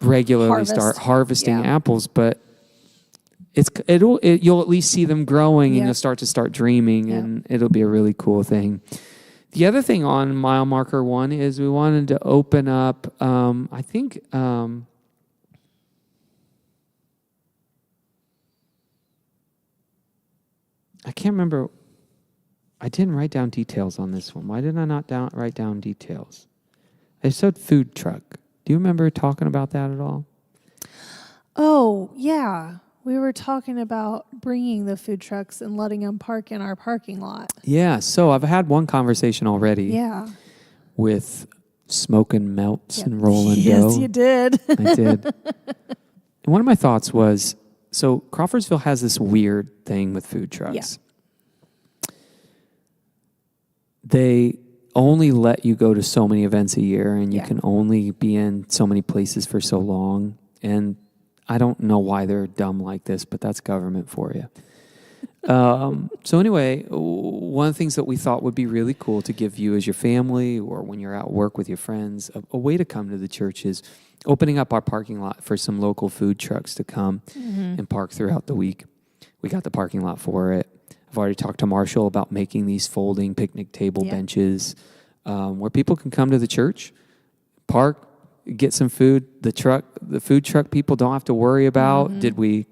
regularly start harvesting apples, but you'll at least see them growing and you'll start dreaming and it'll be a really cool thing. The other thing on mile marker one is we wanted to open up, I can't remember. I didn't write down details on this one. Why did I not write down details? I said food truck. Do you remember talking about that at all? Oh, yeah. We were talking about bringing the food trucks and letting them park in our parking lot. Yeah. So I've had one conversation already. Yeah. With Smoking Melts and Rolling Dough. Yes, you did. I did. And one of my thoughts was, so Crawfordsville has this weird thing with food trucks. Yeah. They only let you go to so many events a year and you can only be in so many places for so long. And I don't know why they're dumb like this, but that's government for you. So anyway, one of the things that we thought would be really cool to give you as your family or when you're at work with your friends, a way to come to the church is opening up our parking lot for some local food trucks to come and park throughout the week. We got the parking lot for it. I've already talked to Marshall about making these folding picnic table benches where people can come to the church, park, get some food. The food truck people don't have to worry about, did we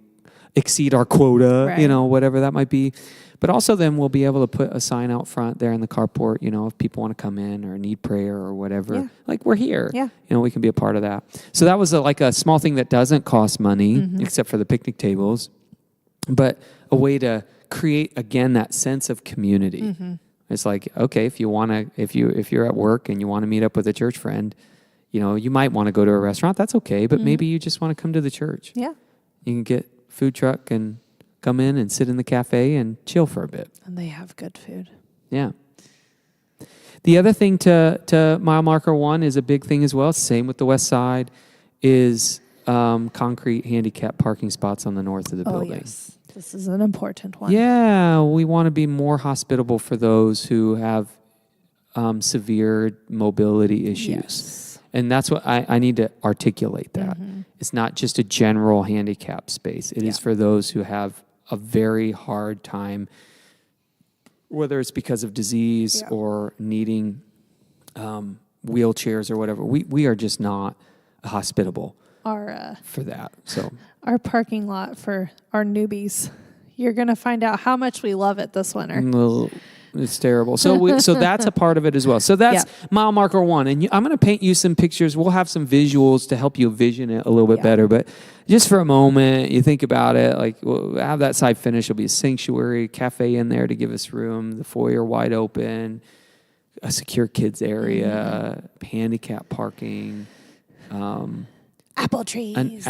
exceed our quota, whatever that might be. But also then we'll be able to put a sign out front there in the carport, if people want to come in or need prayer or whatever. Yeah. Like we're here. Yeah. We can be a part of that. So that was like a small thing that doesn't cost money except for the picnic tables, but a way to create again that sense of community. It's like, okay, if you're at work and you want to meet up with a church friend, you might want to go to a restaurant. That's okay, but maybe you just want to come to the church. Yeah, you can get food truck and come in and sit in the cafe and chill for a bit. And they have good food. Yeah. The other thing to mile marker one is a big thing as well. Same with the west side is concrete handicap parking spots on the north of the building. Yes. This is an important one. Yeah, we want to be more hospitable for those who have severe mobility issues. Yes. And that's what I need to articulate that. It's not just a general handicap space. It is for those who have a very hard time, whether it's because of disease or needing wheelchairs or whatever. We are just not hospitable for that. So our parking lot for our newbies, you're going to find out how much we love it this winter. It's terrible. So that's a part of it as well. So that's mile marker one. And I'm going to paint you some pictures. We'll have some visuals to help you vision it a little bit better. But just for a moment, you think about it, like we'll have that side finished. There'll be a sanctuary, cafe in there to give us room, the foyer wide open, a secure kids area, handicap parking, apple trees. An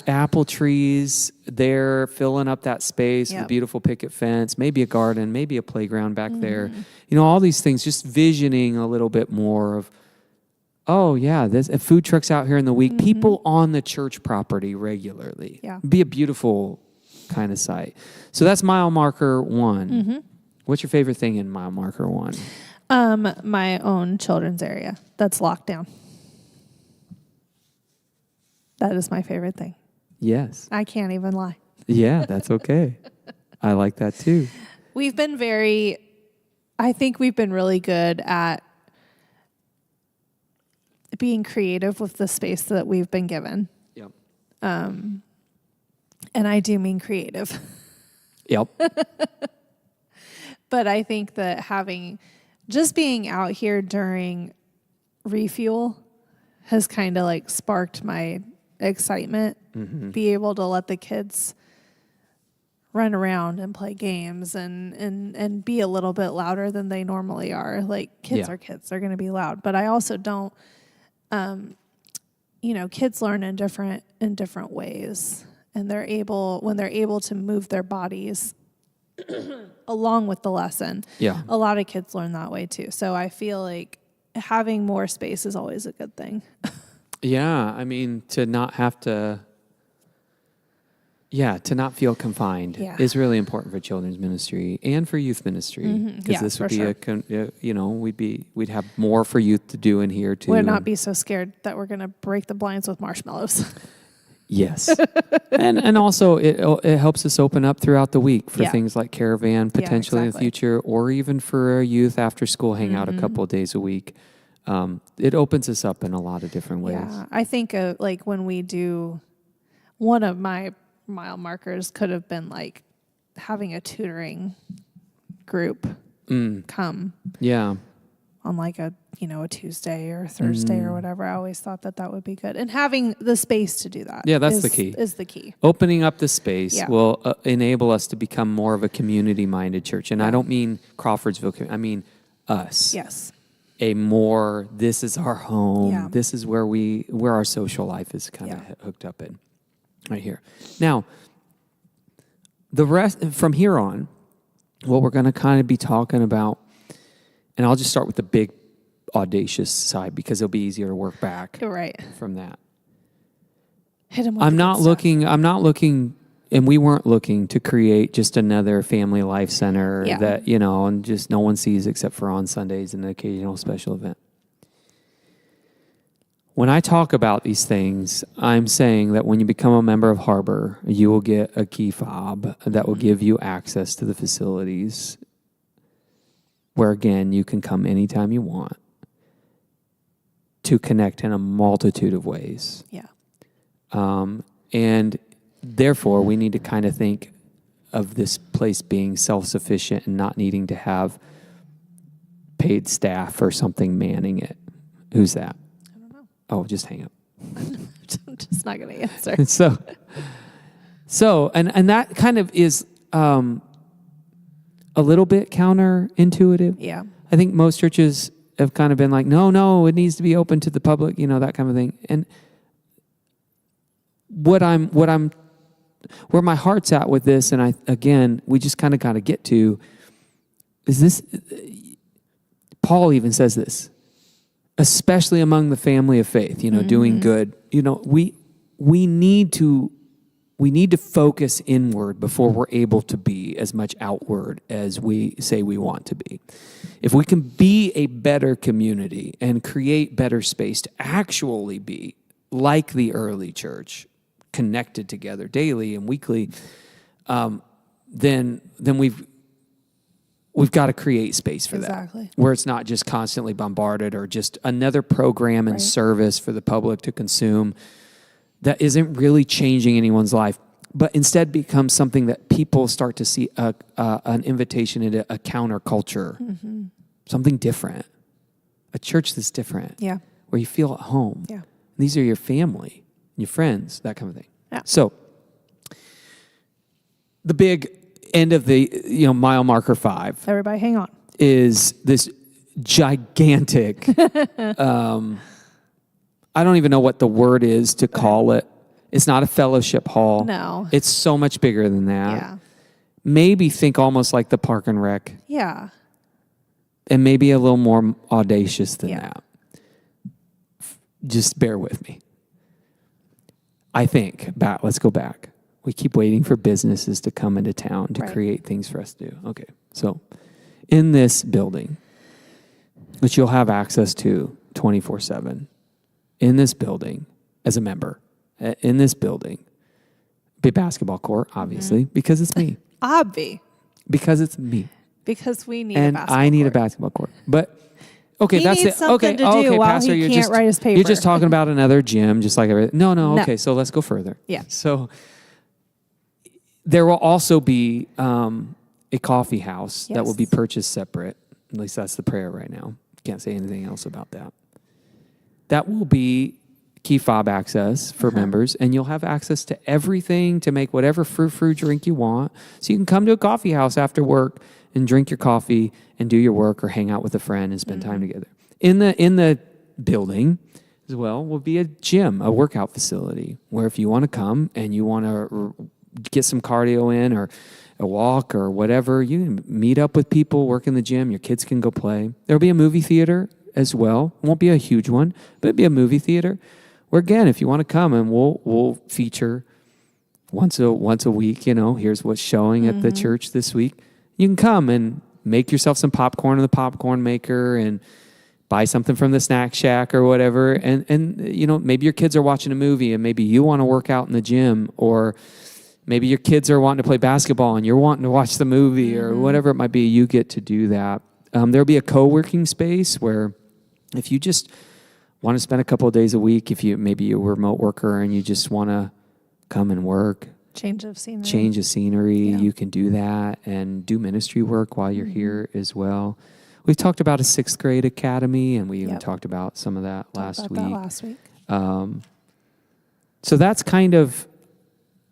apple trees there filling up that space, the beautiful picket fence, maybe a garden, maybe a playground back there. All these things, just visioning a little bit more of, there's food trucks out here in the week, people on the church property regularly. Yeah. Be a beautiful kind of site. So that's mile marker one. What's your favorite thing in mile marker one? My own children's area that's locked down. That is my favorite thing. Yes. I can't even lie. Yeah, that's okay. I like that too. I think we've been really good at being creative with the space that we've been given. Yep. And I do mean creative. Yep. But I think that just being out here during refuel has kind of like sparked my excitement, be able to let the kids run around and play games and be a little bit louder than they normally are. Like kids are kids, they're going to be loud. But I also don't, kids learn in different ways, and when they're able to move their bodies along with the lesson. Yeah. A lot of kids learn that way too. So I feel like having more space is always a good thing. Yeah. I mean, to not feel confined is really important for children's ministry and for youth ministry. Because this would be we'd have more for youth to do in here too. We'd not be so scared that we're going to break the blinds with marshmallows. Yes. and also it helps us open up throughout the week for things like caravan potentially in the future, or even for a youth after school hangout a couple of days a week. It opens us up in a lot of different ways. Yeah. I think like when we do, one of my mile markers could have been like having a tutoring group come. Yeah. On like a Tuesday or Thursday or whatever. I always thought that would be good. And having the space to do that. Yeah, that's the key. Is the key. Opening up the space will enable us to become more of a community-minded church. And I don't mean Crawfordsville, I mean us. Yes. This is our home. Yeah. This is where our social life is kind of hooked up in. Right here. Now, the rest, from here on, what we're going to kind of be talking about, and I'll just start with the big, audacious side because it'll be easier to work back from that. Hit him with I'm not looking, and we weren't looking to create just another family life center that, and just no one sees except for on Sundays and an occasional special event. When I talk about these things, I'm saying that when you become a member of Harbor, you will get a key fob that will give you access to the facilities where, again, you can come anytime you want to connect in a multitude of ways. Yeah. And therefore, we need to kind of think of this place being self-sufficient and not needing to have paid staff or something manning it. Who's that? I don't know. Oh, just hang up. I'm just not going to answer. So, and that kind of is a little bit counterintuitive. Yeah. I think most churches have kind of been like, no, it needs to be open to the public, that kind of thing. And where my heart's at with this, and we just kind of got to get to, is this, Paul even says this, especially among the family of faith, doing good. We need to focus inward before we're able to be as much outward as we say we want to be. If we can be a better community and create better space to actually be like the early church, connected together daily and weekly, then we've got to create space for that, where it's not just constantly bombarded or just another program and service for the public to consume that isn't really changing anyone's life, but instead becomes something that people start to see an invitation into a counterculture, something different, a church that's different, where you feel at home. Yeah. These are your family, your friends, that kind of thing. Yeah. So the big end of the mile marker 5. Everybody, hang on. Is this gigantic? I don't even know what the word is to call it. It's not a fellowship hall. No. It's so much bigger than that. Yeah. Maybe think almost like the Park and Rec. Yeah. And maybe a little more audacious than that. Just bear with me. I think, let's go back. We keep waiting for businesses to come into town to create things for us to do. Okay. So in this building, which you'll have access to 24/7, in this building as a member, in this building, big basketball court, obviously, because it's me. Because it's me. Because we need and a basketball I need court. a basketball court. But okay, he that's needs it. Something to do while Pastor, he can't write his paper. You're just talking about another gym, just like everything. No. Okay, so let's go further. Yeah. So there will also be a coffee house that will be purchased separate. At least that's the prayer right now. Can't say anything else about that. That will be key fob access for members, and you'll have access to everything to make whatever frou-frou drink you want. So you can come to a coffee house after work and drink your coffee and do your work or hang out with a friend and spend time together. In the building as well will be a gym, a workout facility, where if you want to come and you want to get some cardio in or a walk or whatever, you can meet up with people, work in the gym, your kids can go play. There'll be a movie theater as well. It won't be a huge one, but it'll be a movie theater where, again, if you want to come, and we'll feature once a week, here's what's showing at the church this week. You can come and make yourself some popcorn in the popcorn maker and buy something from the snack shack or whatever. And maybe your kids are watching a movie and maybe you want to work out in the gym, or maybe your kids are wanting to play basketball and you're wanting to watch the movie or whatever it might be. You get to do that. There'll be a co-working space where if you just want to spend a couple of days a week, if maybe you're a remote worker and you just want to come and work, change of scenery, you can do that and do ministry work while you're here as well. We've talked about a 6th grade academy, and we even talked about some of that last week. So that's kind of,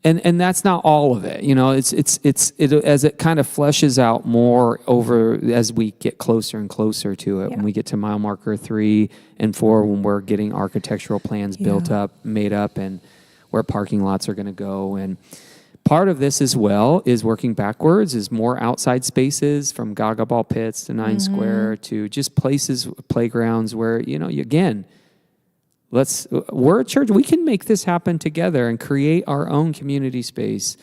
and that's not all of it. It as it kind of fleshes out more over as we get closer and closer to it. When we get to mile marker 3 and 4, when we're getting architectural plans built up, made up, and where parking lots are going to go. And part of this as well is working backwards, is more outside spaces, from Gaga Ball pits to 9 Square to just places, playgrounds where, again, we're a church. We can make this happen together and create our own community space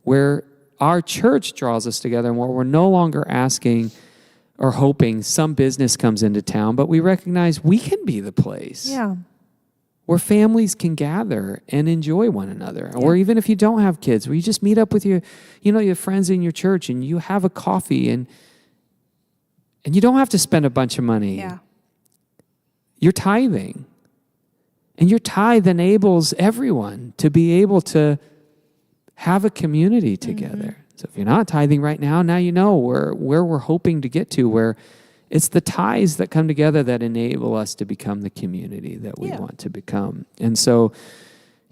where our church draws us together, and where we're no longer asking or hoping some business comes into town, but we recognize we can be the place. Yeah. Where families can gather and enjoy one another. Yeah. Or even if you don't have kids, where you just meet up with your friends in your church and you have a coffee and you don't have to spend a bunch of money. Yeah. You're tithing. And your tithe enables everyone to be able to have a community together. So if you're not tithing right now, now you know where we're hoping to get to, where it's the ties that come together that enable us to become the community that we want to become. And so,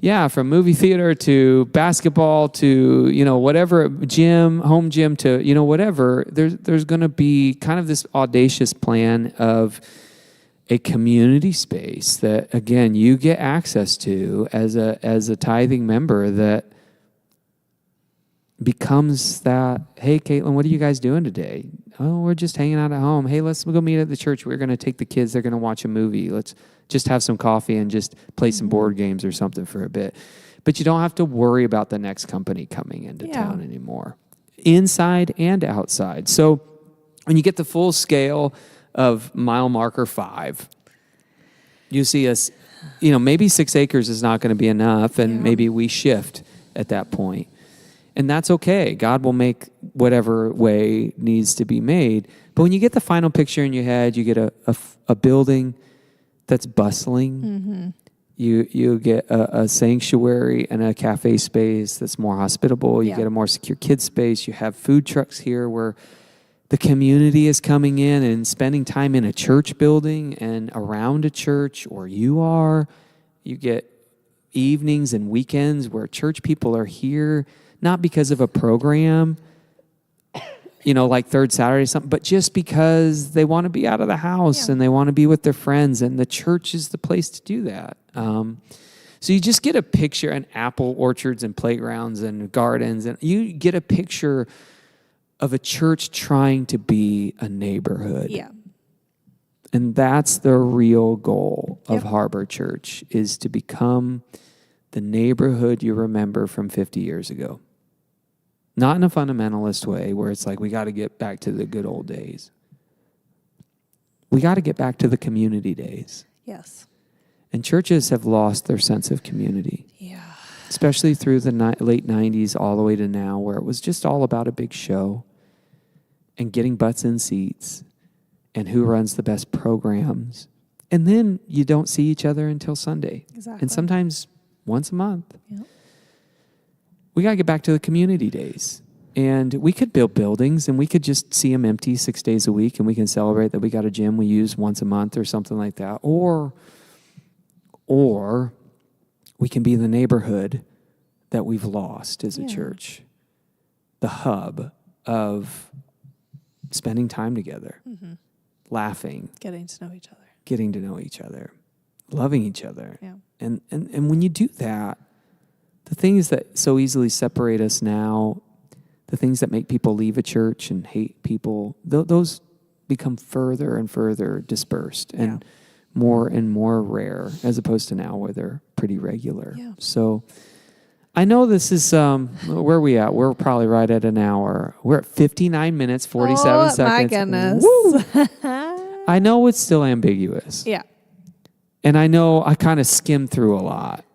from movie theater to basketball to, whatever, gym, home gym to, whatever, there's going to be kind of this audacious plan of a community space that, again, you get access to as a tithing member, that becomes that, hey, Caitlin, what are you guys doing today? Oh, we're just hanging out at home. Hey, let's go meet at the church. We're going to take the kids. They're going to watch a movie. Let's just have some coffee and just play some board games or something for a bit. But you don't have to worry about the next company coming into town anymore, inside and outside. So when you get the full scale of mile marker 5, you see us, maybe 6 acres is not going to be enough, and maybe we shift at that point. And that's okay. God will make whatever way needs to be made. But when you get the final picture in your head, you get a building that's bustling. You get a sanctuary and a cafe space that's more hospitable. You get a more secure kids space. You have food trucks here where the community is coming in and spending time in a church building and around a church, or you get evenings and weekends where church people are here, not because of a program, like Third Saturday or something, but just because they want to be out of the house and they want to be with their friends, and the church is the place to do that. So you just get a picture, and apple orchards and playgrounds and gardens, and you get a picture of a church trying to be a neighborhood. Yeah. And that's the real goal of Harbor Church, is to become the neighborhood you remember from 50 years ago. Not in a fundamentalist way where it's like, we got to get back to the good old days. We got to get back to the community days. Yes. And churches have lost their sense of community. Yeah. Especially through the late 90s all the way to now, where it was just all about a big show and getting butts in seats and who runs the best programs. And then you don't see each other until Sunday. Exactly. And sometimes once a month. Yep. We got to get back to the community days. And we could build buildings and we could just see them empty 6 days a week, and we can celebrate that we got a gym we use once a month or something like that. Or we can be the neighborhood that we've lost as a Yeah. church, the hub of spending time together, laughing, Getting to know each other. getting to know each other, loving each other. Yeah. And when you do that, the things that so easily separate us now, the things that make people leave a church and hate people, those become further and further dispersed and more rare, as opposed to now where they're pretty regular. Yeah. So I know this is, where are we at? We're probably right at an hour. We're at 59 minutes, 47 seconds. My goodness. Woo! I know it's still ambiguous. Yeah. And I know I kind of skimmed through a lot.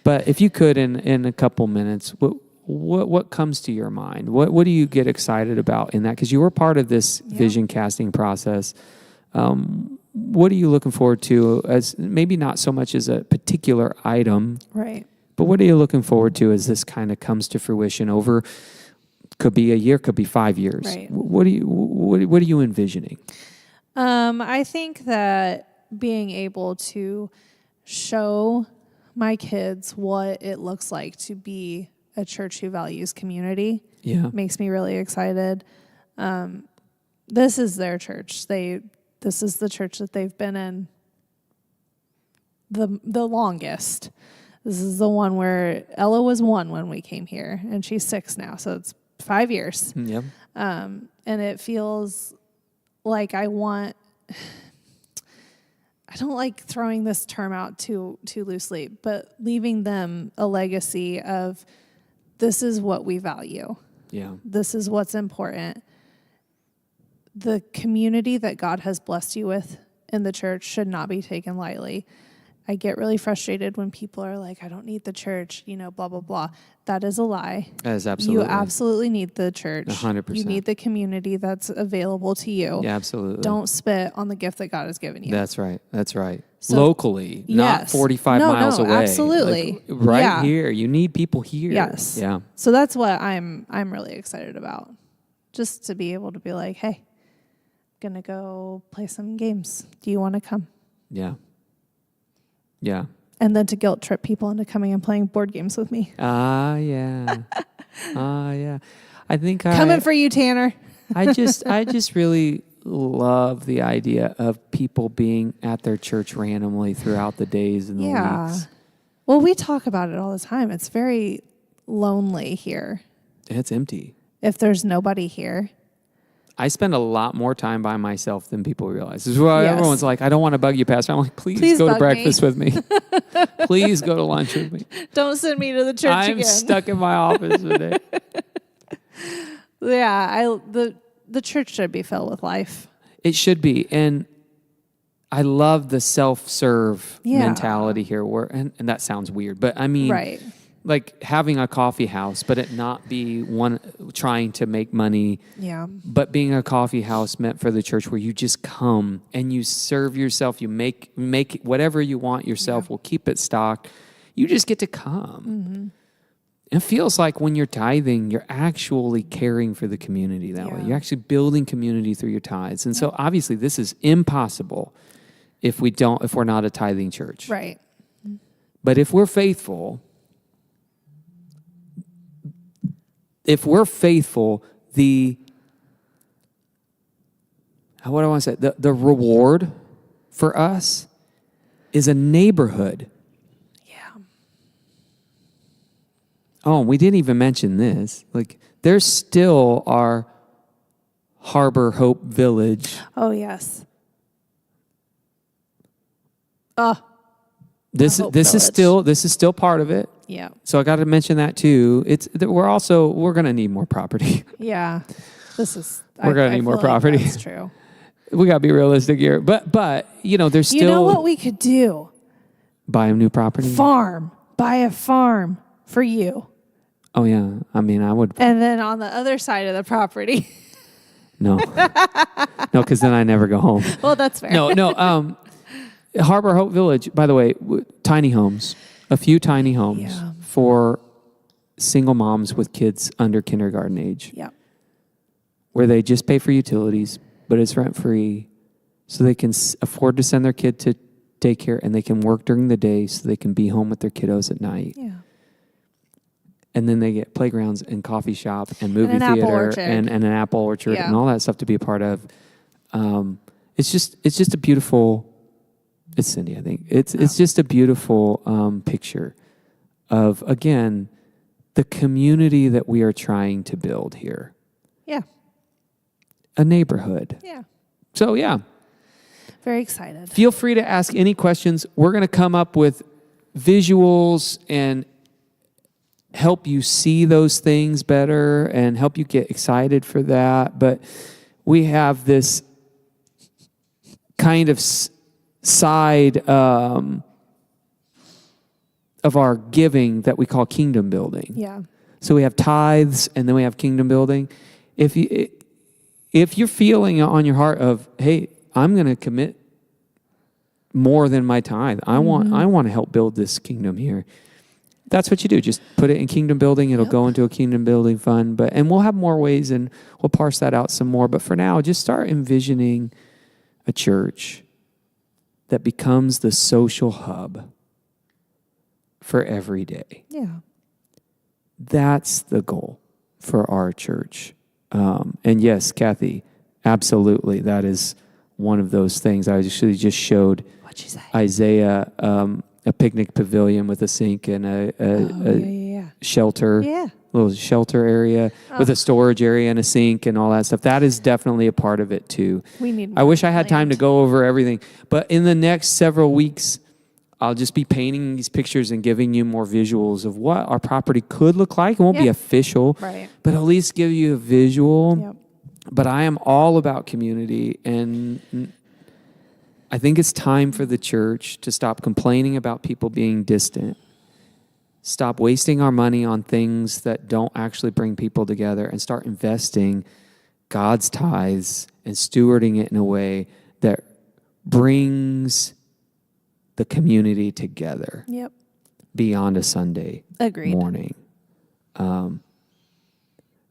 But if you could, in a couple minutes, what comes to your mind? What do you get excited about in that? Because you were part of this vision casting process. What are you looking forward to, as maybe not so much as a particular item, Right. but what are you looking forward to as this kind of comes to fruition over? Could be a year, could be 5 years. Right. What are you envisioning? I think that being able to show my kids what it looks like to be a church who values community makes me really excited. This is their church. This is the church that they've been in the longest. This is the one where Ella was 1 when we came here, and she's 6 now, so it's 5 years. Yep. And it feels like I don't like throwing this term out too loosely, but leaving them a legacy of this is what we value. Yeah. This is what's important. The community that God has blessed you with in the church should not be taken lightly. I get really frustrated when people are like, I don't need the church, blah, blah, blah. That is a lie. That is absolutely. You absolutely need the church. 100%. You need the community that's available to you. Yeah, absolutely. Don't spit on the gift that God has given you. That's right. So, locally, not 45 miles away. Absolutely. Like, right here. You need people here. Yes. Yeah. So that's what I'm really excited about. Just to be able to be like, hey, gonna go play some games. Do you want to come? Yeah. Yeah. And then to guilt trip people into coming and playing board games with me. Yeah. Yeah. I think Coming for you, Tanner. I just really love the idea of people being at their church randomly throughout the days and the weeks. Well, we talk about it all the time. It's very lonely here. It's empty. If there's nobody here. I spend a lot more time by myself than people realize. This is why everyone's like, I don't want to bug you, Pastor. I'm like, please go to breakfast with me. Please go to lunch with me. Don't send me to the church again. I'm stuck in my office today. Yeah, the church should be filled with life. It should be. And I love the self-serve mentality here. And that sounds weird, but I mean, right. Like having a coffee house, but it not be one trying to make money. Yeah. But being a coffee house meant for the church where you just come and you serve yourself. You make whatever you want yourself. We'll keep it stocked. You just get to come. Mm-hmm. It feels like when you're tithing, you're actually caring for the community that way. You're actually building community through your tithes. And so obviously this is impossible if we're not a tithing church. Right. But if we're faithful, what do I want to say? The reward for us is a neighborhood. Yeah. Oh, we didn't even mention this. Like, there's still our Harbor Hope Village. Oh, yes. This is still part of it. Yeah. So I got to mention that too. We're going to need more property. Yeah. We're going to need more property. That's true. We got to be realistic here. But there's still. You know what we could do? Buy a new property. Buy a farm for you. Oh yeah. I mean, I would. And then on the other side of the property. No, because then I never go home. Well, that's fair. No. Harbor Hope Village, by the way, tiny homes. A few tiny homes for single moms with kids under kindergarten age. Yeah. Where they just pay for utilities, but it's rent-free, so they can afford to send their kid to daycare, and they can work during the day so they can be home with their kiddos at night. Yeah. And then they get playgrounds and coffee shop and movie an apple theater orchard. and an apple orchard Yeah. and all that stuff to be a part of. It's just a beautiful. It's Cindy, I think. It's just a beautiful picture of, again, the community that we are trying to build here. Yeah. A neighborhood. Yeah. So yeah, Very excited. feel free to ask any questions. We're going to come up with visuals and help you see those things better and help you get excited for that. But we have this kind of side of our giving that we call kingdom building. Yeah. So we have tithes and then we have kingdom building. If you're feeling on your heart of, hey, I'm going to commit more than my tithe. I want to help build this kingdom here. That's what you do. Just put it in kingdom building. It'll go into a kingdom building fund. And we'll have more ways and we'll parse that out some more. But for now, just start envisioning a church that becomes the social hub for every day. Yeah. That's the goal for our church. And yes, Kathy, absolutely. That is one of those things. I actually just showed What'd you say? Isaiah a picnic pavilion with a sink and a shelter, little shelter area with a storage area and a sink and all that stuff. That is definitely a part of it too. We need I wish I had time to go over everything, but in the next several weeks, I'll just be painting these pictures and giving you more visuals of what our property could look like. It won't be official, Right. but at least give you a visual. Yep. But I am all about community, and I think it's time for the church to stop complaining about people being distant. Stop wasting our money on things that don't actually bring people together and start investing God's tithes and stewarding it in a way that brings the community together Yep. beyond a Sunday Agreed. morning.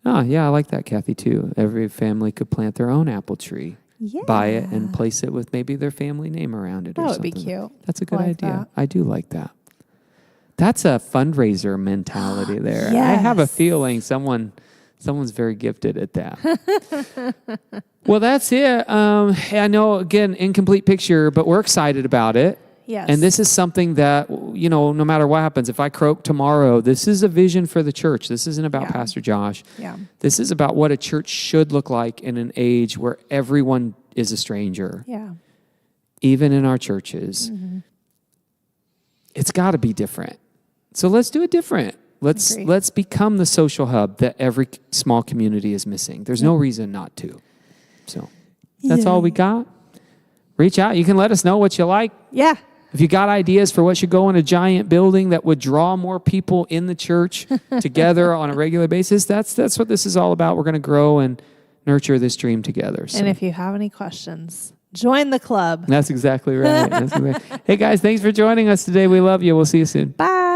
Yeah, I like that, Kathy, too. Every family could plant their own apple tree. Yeah. Buy it and place it with maybe their family name around it. That or would something. be cute. That's a good I like idea. that. I do like that. That's a fundraiser mentality there. I have a Yes. feeling someone's very gifted at that. Well, that's it. I know, again, incomplete picture, but we're excited about it. Yes. And this is something that, no matter what happens, if I croak tomorrow, this is a vision for the church. This isn't about Pastor Josh. Yeah. This is about what a church should look like in an age where everyone is a stranger. Yeah. Even in our churches. Mm-hmm. It's got to be different. So let's do it different. Let's become the social hub that every small community is missing. There's no reason not to. So that's all we got. Reach out. You can let us know what you like. Yeah. If you got ideas for what should go in a giant building that would draw more people in the church together on a regular basis, that's what this is all about. We're going to grow and nurture this dream together. So. And if you have any questions, join the club. That's exactly right. Hey, guys, thanks for joining us today. We love you. We'll see you soon. Bye.